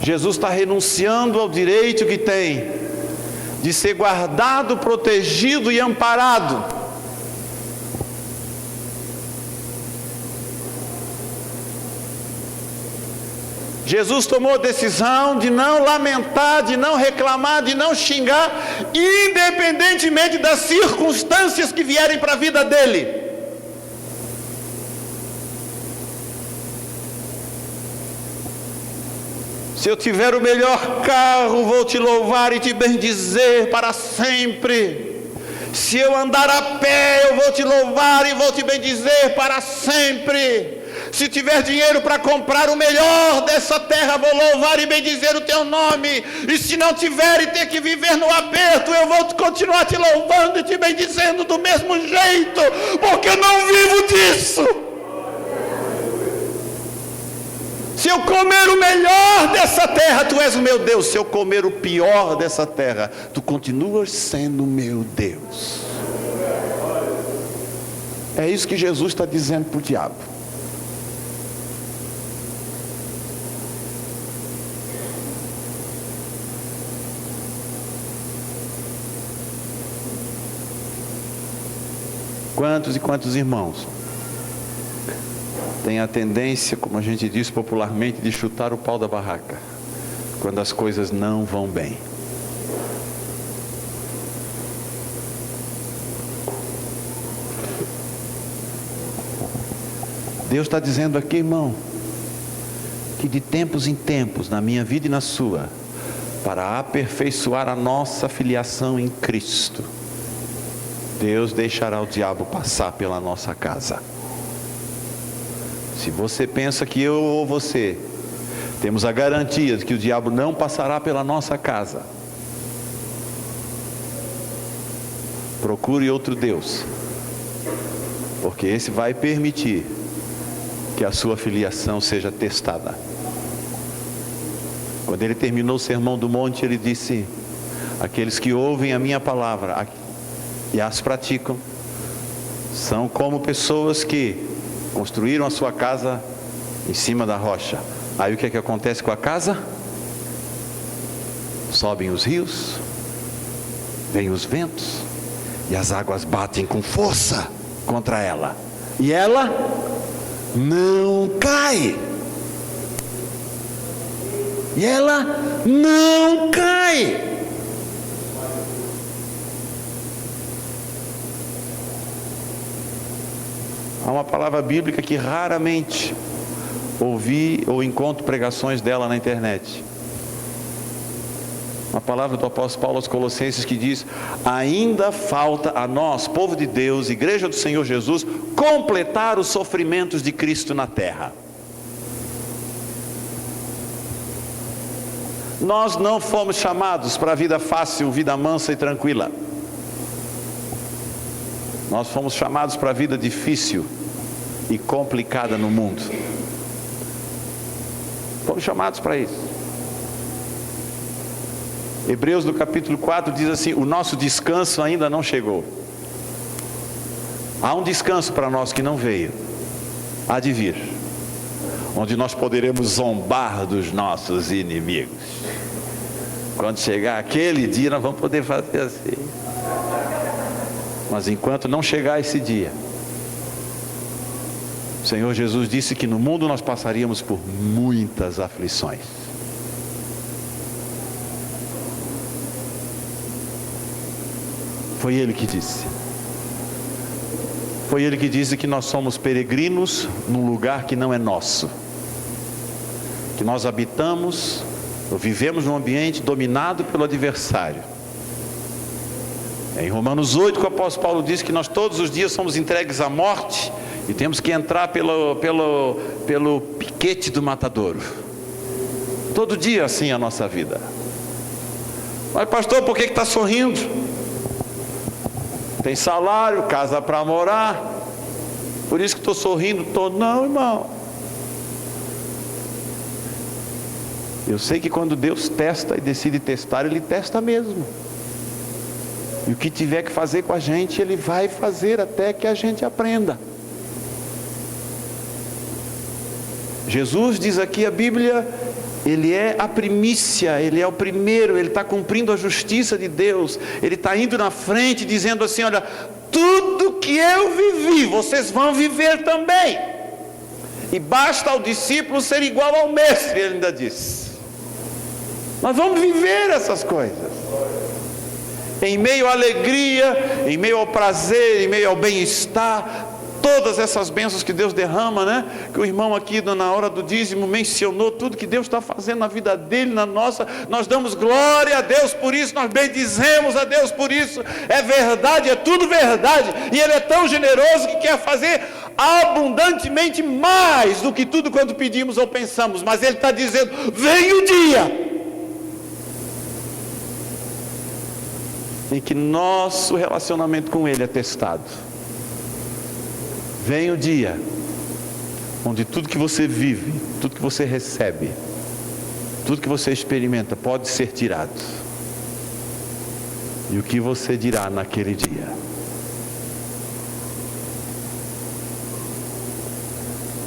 Jesus está renunciando ao direito que tem de ser guardado, protegido e amparado. Jesus tomou a decisão de não lamentar, de não reclamar, de não xingar, independentemente das circunstâncias que vierem para a vida dele. Se eu tiver o melhor carro, vou te louvar e te bendizer para sempre. Se eu andar a pé, eu vou te louvar e vou te bendizer para sempre. Se tiver dinheiro para comprar o melhor dessa terra, vou louvar e bendizer o teu nome. E se não tiver e ter que viver no aperto, eu vou continuar te louvando e te bendizendo do mesmo jeito, porque eu não vivo disso. Se eu comer o melhor dessa terra, tu és o meu Deus. Se eu comer o pior dessa terra, tu continuas sendo meu Deus. É isso que Jesus está dizendo para o diabo. Quantos e quantos irmãos têm a tendência, como a gente diz popularmente, de chutar o pau da barraca quando as coisas não vão bem? Deus está dizendo aqui, irmão, que de tempos em tempos, na minha vida e na sua, para aperfeiçoar a nossa filiação em Cristo, Deus deixará o diabo passar pela nossa casa. Se você pensa que eu ou você temos a garantia de que o diabo não passará pela nossa casa, procure outro Deus, porque esse vai permitir que a sua filiação seja testada. Quando ele terminou o sermão do monte, ele disse: aqueles que ouvem a minha palavra e as praticam são como pessoas que construíram a sua casa em cima da rocha. Aí o que é que acontece com a casa? Sobem os rios, vêm os ventos e as águas batem com força contra ela, e ela não cai. E ela não cai. Há uma palavra bíblica que raramente ouvi ou encontro pregações dela na internet. Uma palavra do apóstolo Paulo aos Colossenses que diz: ainda falta a nós, povo de Deus, igreja do Senhor Jesus, completar os sofrimentos de Cristo na terra. Nós não fomos chamados para a vida fácil, vida mansa e tranquila. Nós fomos chamados para a vida difícil e complicada no mundo. Fomos chamados para isso. Hebreus no capítulo 4 diz assim: o nosso descanso ainda não chegou. Há um descanso para nós que não veio, há de vir, onde nós poderemos zombar dos nossos inimigos. Quando chegar aquele dia, nós vamos poder fazer assim. Mas enquanto não chegar esse dia, o Senhor Jesus disse que no mundo nós passaríamos por muitas aflições. Foi Ele que disse. Foi Ele que disse que nós somos peregrinos num lugar que não é nosso, que nós habitamos ou vivemos num ambiente dominado pelo adversário. Em Romanos 8, que o apóstolo Paulo diz que nós todos os dias somos entregues à morte e temos que entrar pelo piquete do matadouro. Todo dia assim é a nossa vida. Mas pastor, por que está sorrindo? Tem salário, casa para morar, por isso que estou sorrindo todo. Não, irmão. Eu sei que quando Deus testa e decide testar, Ele testa mesmo. E o que tiver que fazer com a gente, Ele vai fazer até que a gente aprenda. Jesus diz aqui a Bíblia, Ele é a primícia, Ele é o primeiro, Ele está cumprindo a justiça de Deus. Ele está indo na frente dizendo assim: olha, tudo que eu vivi, vocês vão viver também. E basta ao discípulo ser igual ao mestre, Ele ainda diz. Nós vamos viver essas coisas. Em meio à alegria, em meio ao prazer, em meio ao bem-estar, todas essas bênçãos que Deus derrama, né? Que o irmão aqui na hora do dízimo mencionou tudo que Deus está fazendo na vida dele, na nossa. Nós damos glória a Deus por isso, nós bendizemos a Deus por isso. É verdade, é tudo verdade. E Ele é tão generoso que quer fazer abundantemente mais do que tudo quanto pedimos ou pensamos. Mas Ele está dizendo: vem o dia em que nosso relacionamento com Ele é testado. Vem o dia onde tudo que você vive, tudo que você recebe, tudo que você experimenta pode ser tirado. E o que você dirá naquele dia?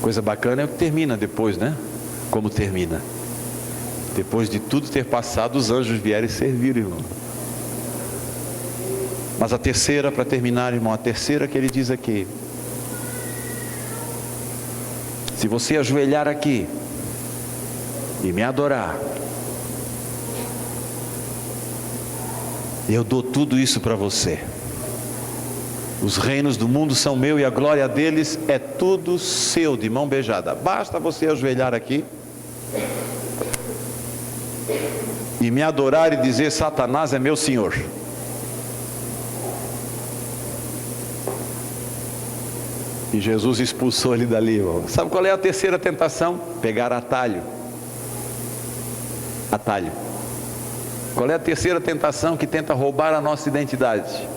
Coisa bacana é o que termina depois, né? Como termina? Depois de tudo ter passado, os anjos vieram e serviram, irmão. Mas a terceira, para terminar, irmão, a terceira que ele diz aqui: se você ajoelhar aqui e me adorar, eu dou tudo isso para você. Os reinos do mundo são meus e a glória deles é tudo seu, de mão beijada. Basta você ajoelhar aqui e me adorar e dizer: Satanás é meu senhor. E Jesus expulsou ele dali, irmão. Sabe qual é a terceira tentação? Pegar atalho. Atalho. Qual é a terceira tentação que tenta roubar a nossa identidade?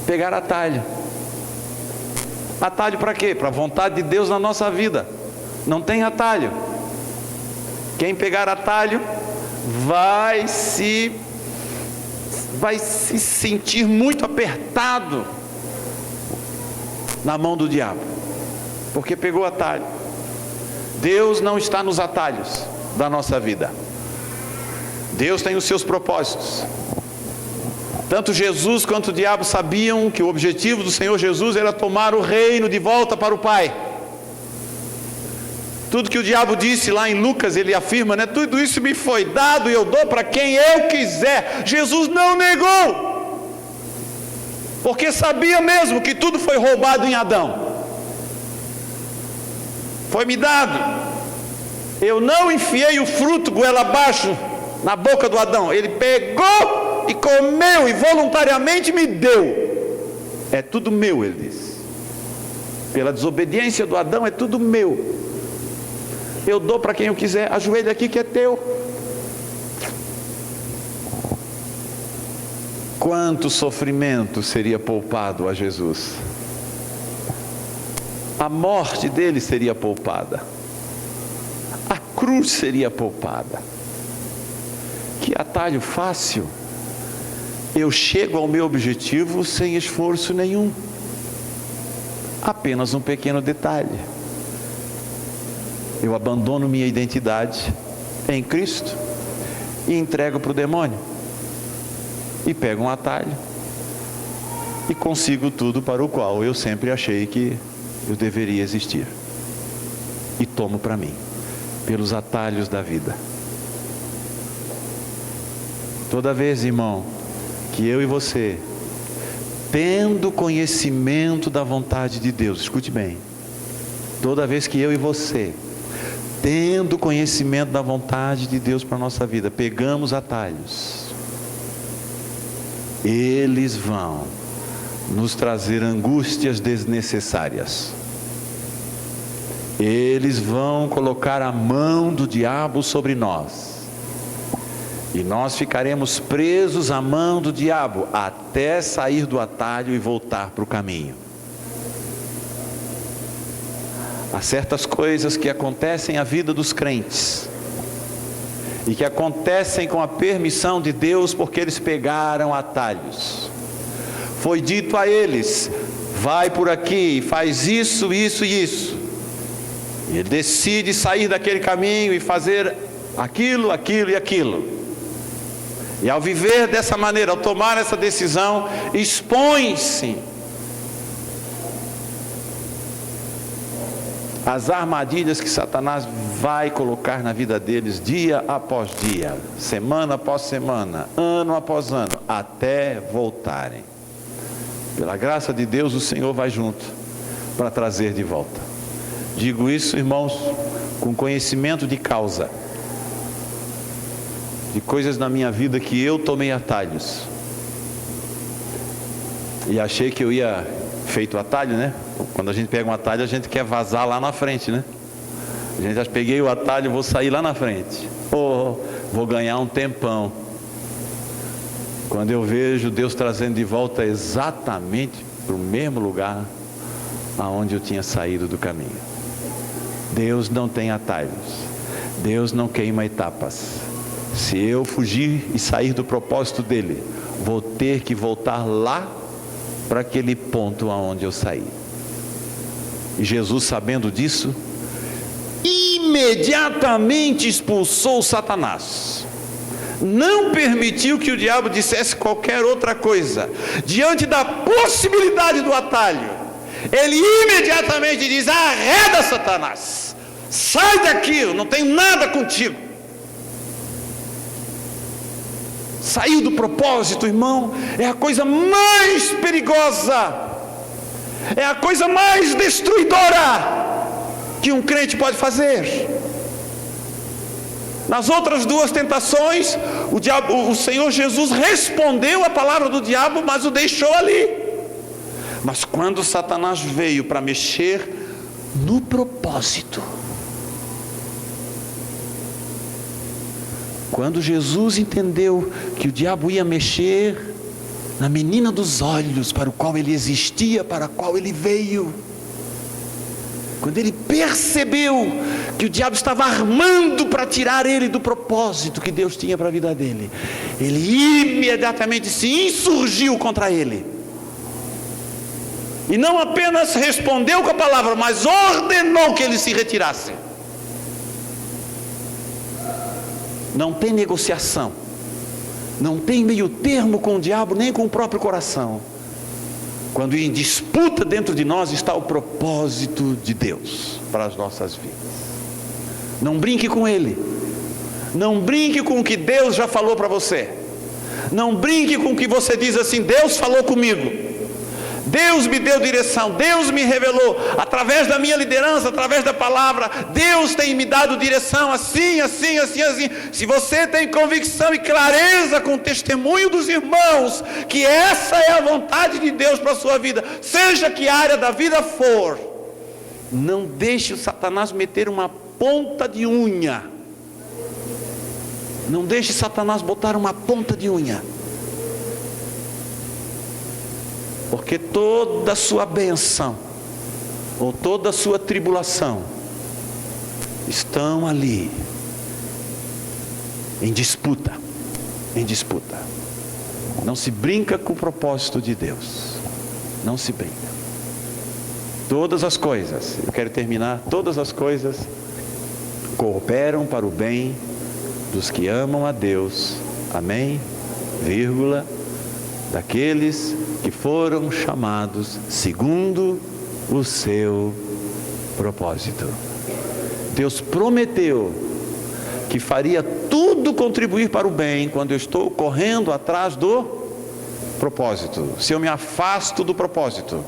Pegar atalho. Atalho para quê? Para a vontade de Deus na nossa vida. Não tem atalho. Quem pegar atalho vai se sentir muito apertado na mão do diabo, porque pegou atalho. Deus não está nos atalhos da nossa vida. Deus tem os seus propósitos. Tanto Jesus quanto o diabo sabiam que o objetivo do Senhor Jesus era tomar o reino de volta para o Pai. Tudo que o diabo disse lá em Lucas, ele afirma, né? Tudo isso me foi dado e eu dou para quem eu quiser. Jesus não negou, porque sabia mesmo que tudo foi roubado em Adão. Foi me dado. Eu não enfiei o fruto goela abaixo na boca do Adão. Ele pegou e comeu e voluntariamente me deu. É tudo meu, ele disse. Pela desobediência do Adão é tudo meu. Eu dou para quem eu quiser. Ajoelha aqui que é teu. Quanto sofrimento seria poupado a Jesus? A morte dele seria poupada. A cruz seria poupada. Que atalho fácil. Eu chego ao meu objetivo sem esforço nenhum. Apenas um pequeno detalhe. Eu abandono minha identidade em Cristo e entrego para o demônio. E pego um atalho e consigo tudo para o qual eu sempre achei que eu deveria existir. E tomo para mim, pelos atalhos da vida. Toda vez, irmão, que eu e você, tendo conhecimento da vontade de Deus, escute bem, toda vez que eu e você, tendo conhecimento da vontade de Deus para a nossa vida, pegamos atalhos, eles vão nos trazer angústias desnecessárias. Eles vão colocar a mão do diabo sobre nós. E nós ficaremos presos à mão do diabo até sair do atalho e voltar para o caminho. Há certas coisas que acontecem na vida dos crentes e que acontecem com a permissão de Deus, porque eles pegaram atalhos. Foi dito a eles: vai por aqui, faz isso, isso e isso. E ele decide sair daquele caminho e fazer aquilo, aquilo e aquilo. E ao viver dessa maneira, ao tomar essa decisão, expõe-se as armadilhas que Satanás vai colocar na vida deles dia após dia, semana após semana, ano após ano, até voltarem. Pela graça de Deus, o Senhor vai junto, para trazer de volta. Digo isso, irmãos, com conhecimento de causa, de coisas na minha vida que eu tomei atalhos, e achei que eu ia feito atalho, né? Quando a gente pega um atalho, a gente quer vazar lá na frente, né? A gente já peguei o atalho, vou sair lá na frente, vou ganhar um tempão. Quando eu vejo Deus trazendo de volta exatamente para o mesmo lugar aonde eu tinha saído do caminho. Deus não tem atalhos, Deus não queima etapas. Se eu fugir e sair do propósito dele, vou ter que voltar lá para aquele ponto aonde eu saí. E Jesus, sabendo disso, imediatamente expulsou Satanás. Não permitiu que o diabo dissesse qualquer outra coisa. Diante da possibilidade do atalho, ele imediatamente diz: arreda, Satanás, sai daqui, eu não tenho nada contigo. Sair do propósito, irmão, é a coisa mais perigosa, é a coisa mais destruidora que um crente pode fazer. Nas outras duas tentações, o Senhor Jesus respondeu a palavra do diabo, mas o deixou ali. Mas quando Satanás veio para mexer no propósito, quando Jesus entendeu que o diabo ia mexer na menina dos olhos, para o qual ele existia, para a qual ele veio, quando ele percebeu que o diabo estava armando para tirar ele do propósito que Deus tinha para a vida dele, ele imediatamente se insurgiu contra ele. E não apenas respondeu com a palavra, mas ordenou que ele se retirasse. Não tem negociação, não tem meio termo com o diabo, nem com o próprio coração. Quando em disputa dentro de nós está o propósito de Deus para as nossas vidas. Não brinque com ele, não brinque com o que Deus já falou para você, não brinque com o que você diz assim: Deus falou comigo, Deus me deu direção, Deus me revelou, através da minha liderança, através da palavra, Deus tem me dado direção, assim, assim, assim, assim. Se você tem convicção e clareza com o testemunho dos irmãos, que essa é a vontade de Deus para a sua vida, seja que área da vida for, não deixe o Satanás meter uma ponta de unha, não deixe Satanás botar uma ponta de unha, porque toda a sua bênção, ou toda a sua tribulação, estão ali, em disputa, em disputa. Não se brinca com o propósito de Deus, não se brinca. Todas as coisas, eu quero terminar, todas as coisas cooperam para o bem dos que amam a Deus, amém, vírgula, daqueles que foram chamados segundo o seu propósito. Deus prometeu que faria tudo contribuir para o bem quando eu estou correndo atrás do propósito. Se eu me afasto do propósito,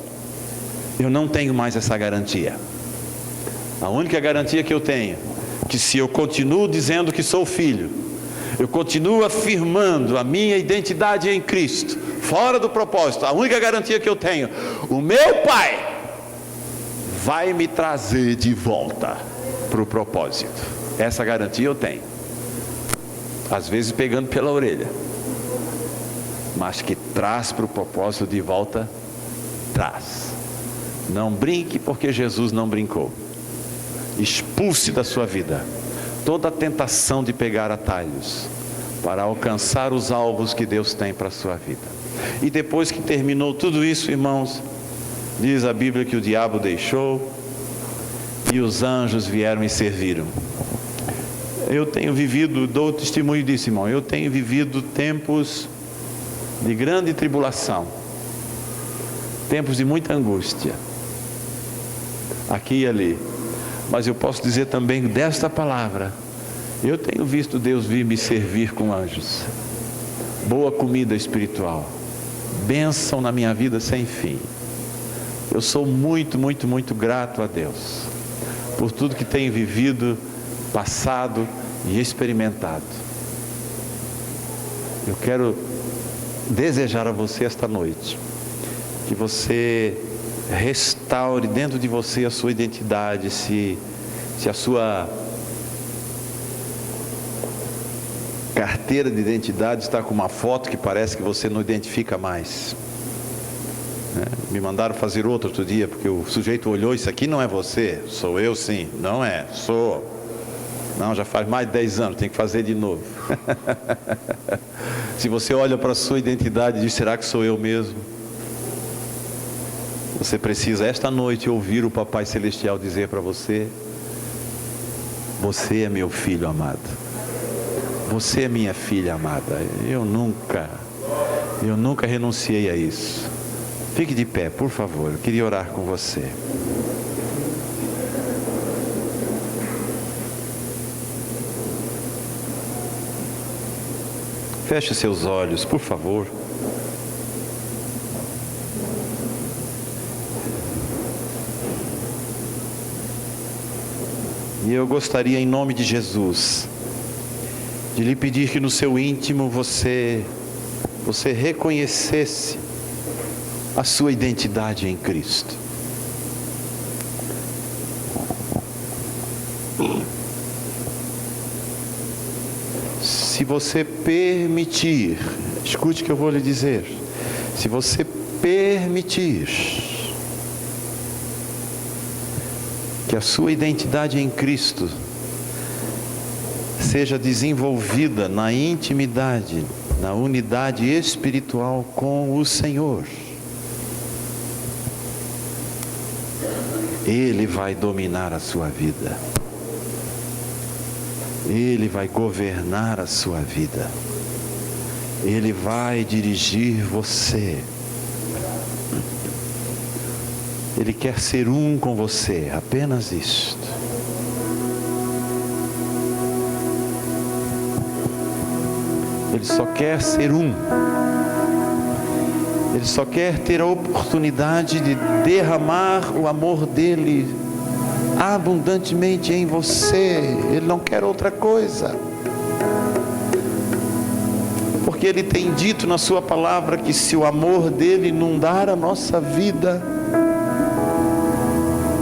eu não tenho mais essa garantia. A única garantia que eu tenho, que se eu continuo dizendo que sou filho, eu continuo afirmando a minha identidade em Cristo, fora do propósito, a única garantia que eu tenho, o meu Pai vai me trazer de volta para o propósito. Essa garantia eu tenho, às vezes pegando pela orelha, mas que traz para o propósito de volta, traz. Não brinque, porque Jesus não brincou. Expulse da sua vida toda a tentação de pegar atalhos para alcançar os alvos que Deus tem para a sua vida. E depois que terminou tudo isso, irmãos, diz a Bíblia que o diabo deixou e os anjos vieram e serviram. Eu tenho vivido, dou testemunho disso, irmão, eu tenho vivido tempos de grande tribulação, tempos de muita angústia, aqui e ali. Mas eu posso dizer também desta palavra, eu tenho visto Deus vir me servir com anjos, boa comida espiritual, bênção na minha vida sem fim. Eu sou muito, muito, muito grato a Deus por tudo que tenho vivido, passado e experimentado. Eu quero desejar a você esta noite que você restaure dentro de você a sua identidade. Se a sua carteira de identidade está com uma foto que parece que você não identifica mais, né? Me mandaram fazer outro dia, porque o sujeito olhou: isso aqui não é você. Sou eu sim. Não é, sou. Não, já faz mais de 10 anos, tem que fazer de novo. Se você olha para a sua identidade e diz: será que sou eu mesmo? Você precisa esta noite ouvir o Papai Celestial dizer para você: você é meu filho amado, você é minha filha amada. Eu nunca renunciei a isso. Fique de pé, por favor, eu queria orar com você. Feche seus olhos, por favor. E eu gostaria, em nome de Jesus, de lhe pedir que no seu íntimo você reconhecesse a sua identidade em Cristo. Se você permitir, escute o que eu vou lhe dizer, se você permitir que a sua identidade em Cristo seja desenvolvida na intimidade, na unidade espiritual com o Senhor, Ele vai dominar a sua vida. Ele vai governar a sua vida. Ele vai dirigir você. Ele quer ser um com você, apenas isto. Ele só quer ser um. Ele só quer ter a oportunidade de derramar o amor dele abundantemente em você. Ele não quer outra coisa, porque Ele tem dito na sua palavra que se o amor dele inundar a nossa vida,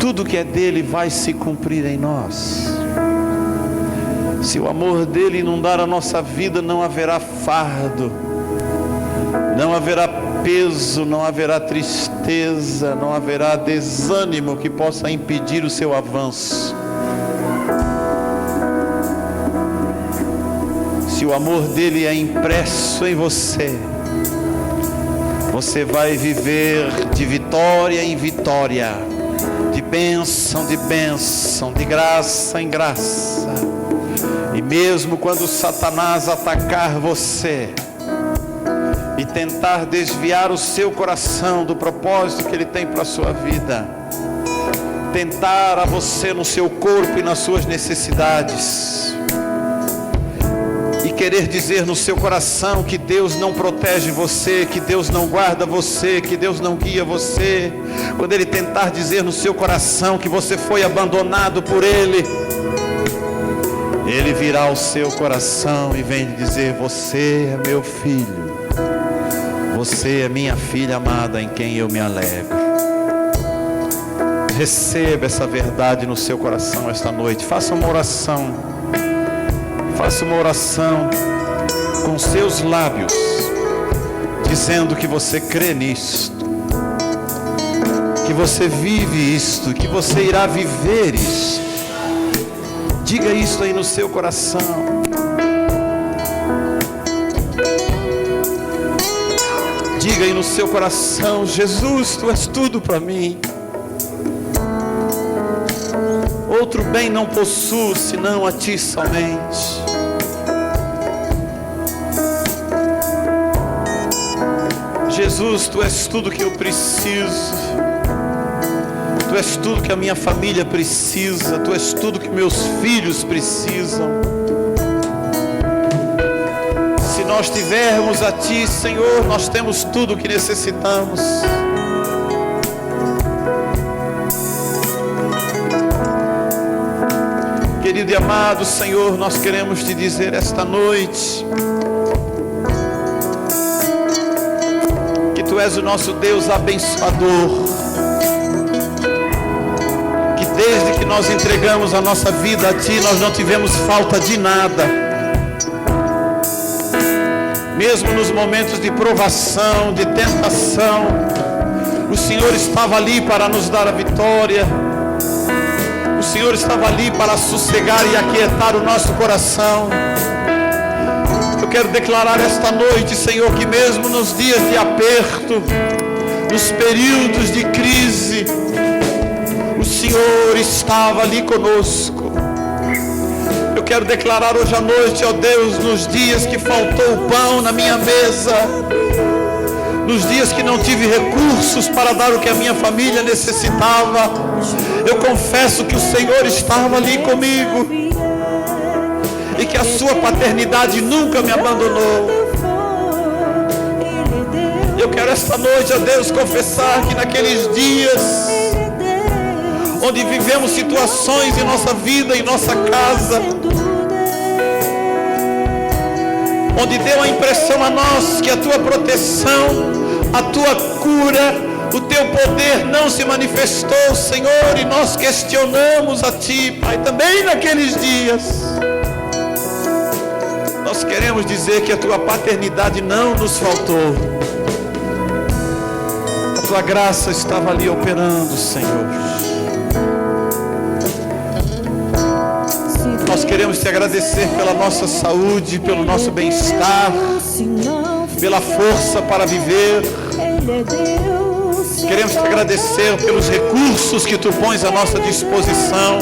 tudo que é dele vai se cumprir em nós. Se o amor dele inundar a nossa vida, não haverá fardo, não haverá peso, não haverá tristeza, não haverá desânimo que possa impedir o seu avanço. Se o amor dele é impresso em você, você vai viver de vitória em vitória, de bênção em bênção, de graça em graça. E mesmo quando Satanás atacar você e tentar desviar o seu coração do propósito que ele tem para a sua vida, tentar a você no seu corpo e nas suas necessidades, e querer dizer no seu coração que Deus não protege você, que Deus não guarda você, que Deus não guia você, quando ele tentar dizer no seu coração que você foi abandonado por ele, ele virá ao seu coração e vem lhe dizer: você é meu filho, você é minha filha amada, em quem eu me alegro. Receba essa verdade no seu coração esta noite. Faça uma oração. Faça uma oração com seus lábios, dizendo que você crê nisto, que você vive isto, que você irá viver isto. Diga isso aí no seu coração. Diga aí no seu coração: Jesus, tu és tudo para mim. Outro bem não possuo senão a ti somente. Jesus, tu és tudo que eu preciso. Tu és tudo que a minha família precisa. Tu és tudo que meus filhos precisam. Se nós tivermos a ti, Senhor, nós temos tudo o que necessitamos. Querido e amado Senhor, nós queremos te dizer esta noite que Tu és o nosso Deus abençoador, que desde que nós entregamos a nossa vida a Ti, nós não tivemos falta de nada. Mesmo nos momentos de provação, de tentação, o Senhor estava ali para nos dar a vitória. O Senhor estava ali para sossegar e aquietar o nosso coração. Eu quero declarar esta noite, Senhor, que mesmo nos dias de aperto, nos períodos de crise, o Senhor estava ali conosco. Eu quero declarar hoje à noite, ó Deus, nos dias que faltou o pão na minha mesa, nos dias que não tive recursos para dar o que a minha família necessitava, eu confesso que o Senhor estava ali comigo e que a sua paternidade nunca me abandonou. Eu quero esta noite, ó Deus, confessar que naqueles dias onde vivemos situações em nossa vida, em nossa casa, onde deu a impressão a nós que a Tua proteção, a Tua cura, o Teu poder não se manifestou, Senhor, e nós questionamos a Ti, Pai, também naqueles dias. Nós queremos dizer que a Tua paternidade não nos faltou. A Tua graça estava ali operando, Senhor. Nós queremos Te agradecer pela nossa saúde, pelo nosso bem-estar, pela força para viver. Queremos Te agradecer pelos recursos que Tu pões à nossa disposição.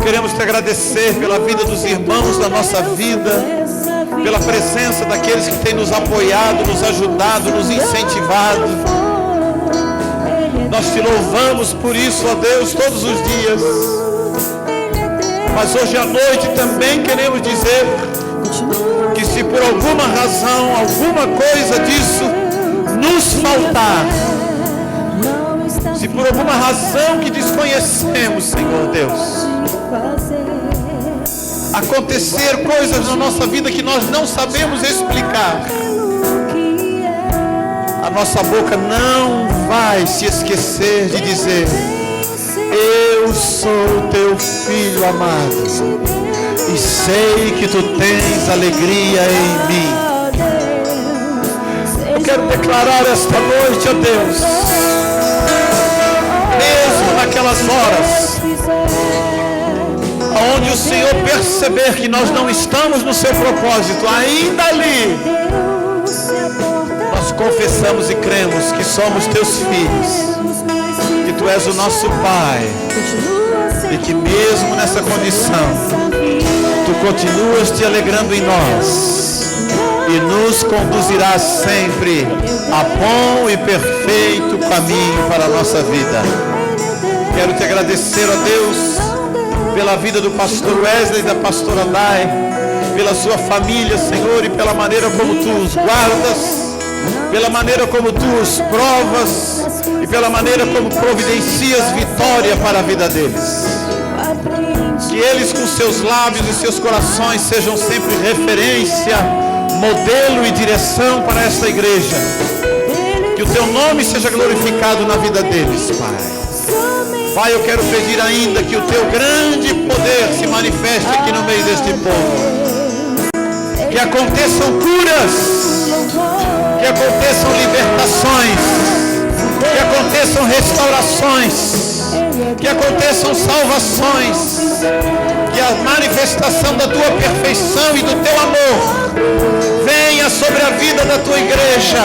Queremos Te agradecer pela vida dos irmãos da nossa vida, pela presença daqueles que têm nos apoiado, nos ajudado, nos incentivado. Nós Te louvamos por isso, ó Deus, todos os dias. Mas hoje à noite também queremos dizer que se por alguma razão, alguma coisa disso nos faltar, se por alguma razão que desconhecemos, Senhor Deus, acontecer coisas na nossa vida que nós não sabemos explicar, a nossa boca não vai se esquecer de dizer: eu sou Teu filho amado e sei que Tu tens alegria em mim. Eu quero declarar esta noite, ó Deus, mesmo naquelas horas onde o Senhor perceber que nós não estamos no Seu propósito, ainda ali nós confessamos e cremos que somos Teus filhos, que Tu és o nosso Pai, e que mesmo nessa condição Tu continuas Te alegrando em nós e nos conduzirás sempre a bom e perfeito caminho para a nossa vida. Quero Te agradecer, ó Deus, pela vida do pastor Wesley e da pastora Dai, pela sua família, Senhor, e pela maneira como Tu os guardas, pela maneira como Tu os provas e pela maneira como providencias vitória para a vida deles. Que eles com seus lábios e seus corações sejam sempre referência, modelo e direção para esta igreja. Que o Teu nome seja glorificado na vida deles, Pai. Pai, eu quero pedir ainda que o Teu grande poder se manifeste aqui no meio deste povo. Que aconteçam curas, que aconteçam libertações, que aconteçam restaurações, que aconteçam salvações, que a manifestação da Tua perfeição e do Teu amor venha sobre a vida da Tua igreja,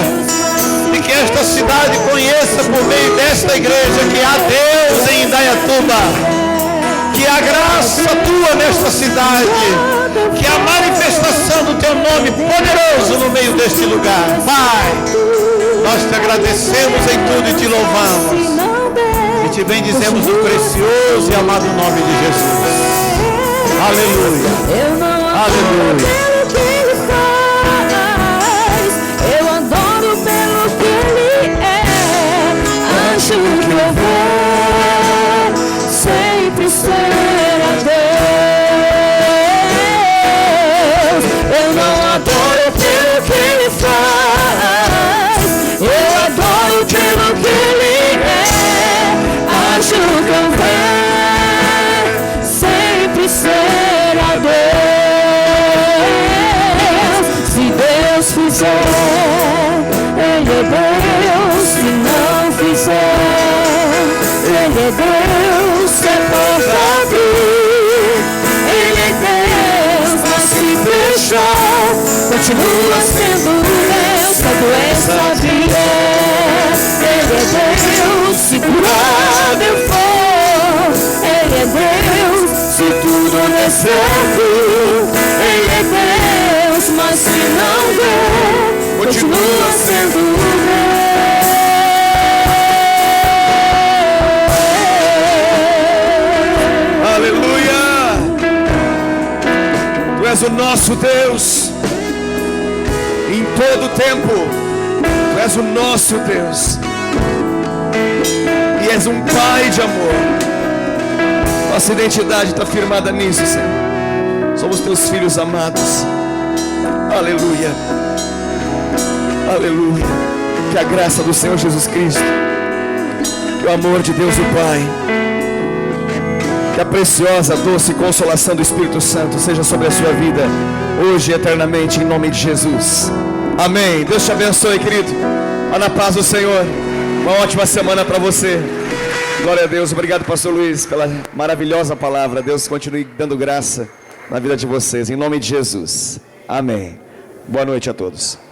e que esta cidade conheça por meio desta igreja que há Deus em Indaiatuba, que a graça Tua nesta cidade, que a manifestação do Teu nome poderoso no meio deste lugar. Pai, nós Te agradecemos em tudo e Te louvamos. E Te bendizemos no precioso e amado nome de Jesus. Aleluia. Aleluia. Eu adoro pelo que Ele é. Acho que eu vou sempre ser a Deus. é Deus se não fizer. Ele é Deus se a porta abrir. Ele é Deus, mas se fechar, continua sendo Deus se a doença vier. Ele é Deus se curar eu for. Ele é Deus se tudo der certo. Ele é Deus, mas se não der, continua sendo Deus. Aleluia! Tu és o nosso Deus. Em todo tempo, Tu és o nosso Deus. E és um Pai de amor. Nossa identidade está firmada nisso, Senhor. Somos Teus filhos amados. Aleluia. Aleluia. Que a graça do Senhor Jesus Cristo, que o amor de Deus o Pai, que a preciosa, doce consolação do Espírito Santo seja sobre a sua vida, hoje e eternamente, em nome de Jesus. Amém. Deus te abençoe, querido. Vá na paz do Senhor. Uma ótima semana para você. Glória a Deus. Obrigado, pastor Luiz, pela maravilhosa palavra. Deus continue dando graça na vida de vocês, em nome de Jesus. Amém. Boa noite a todos.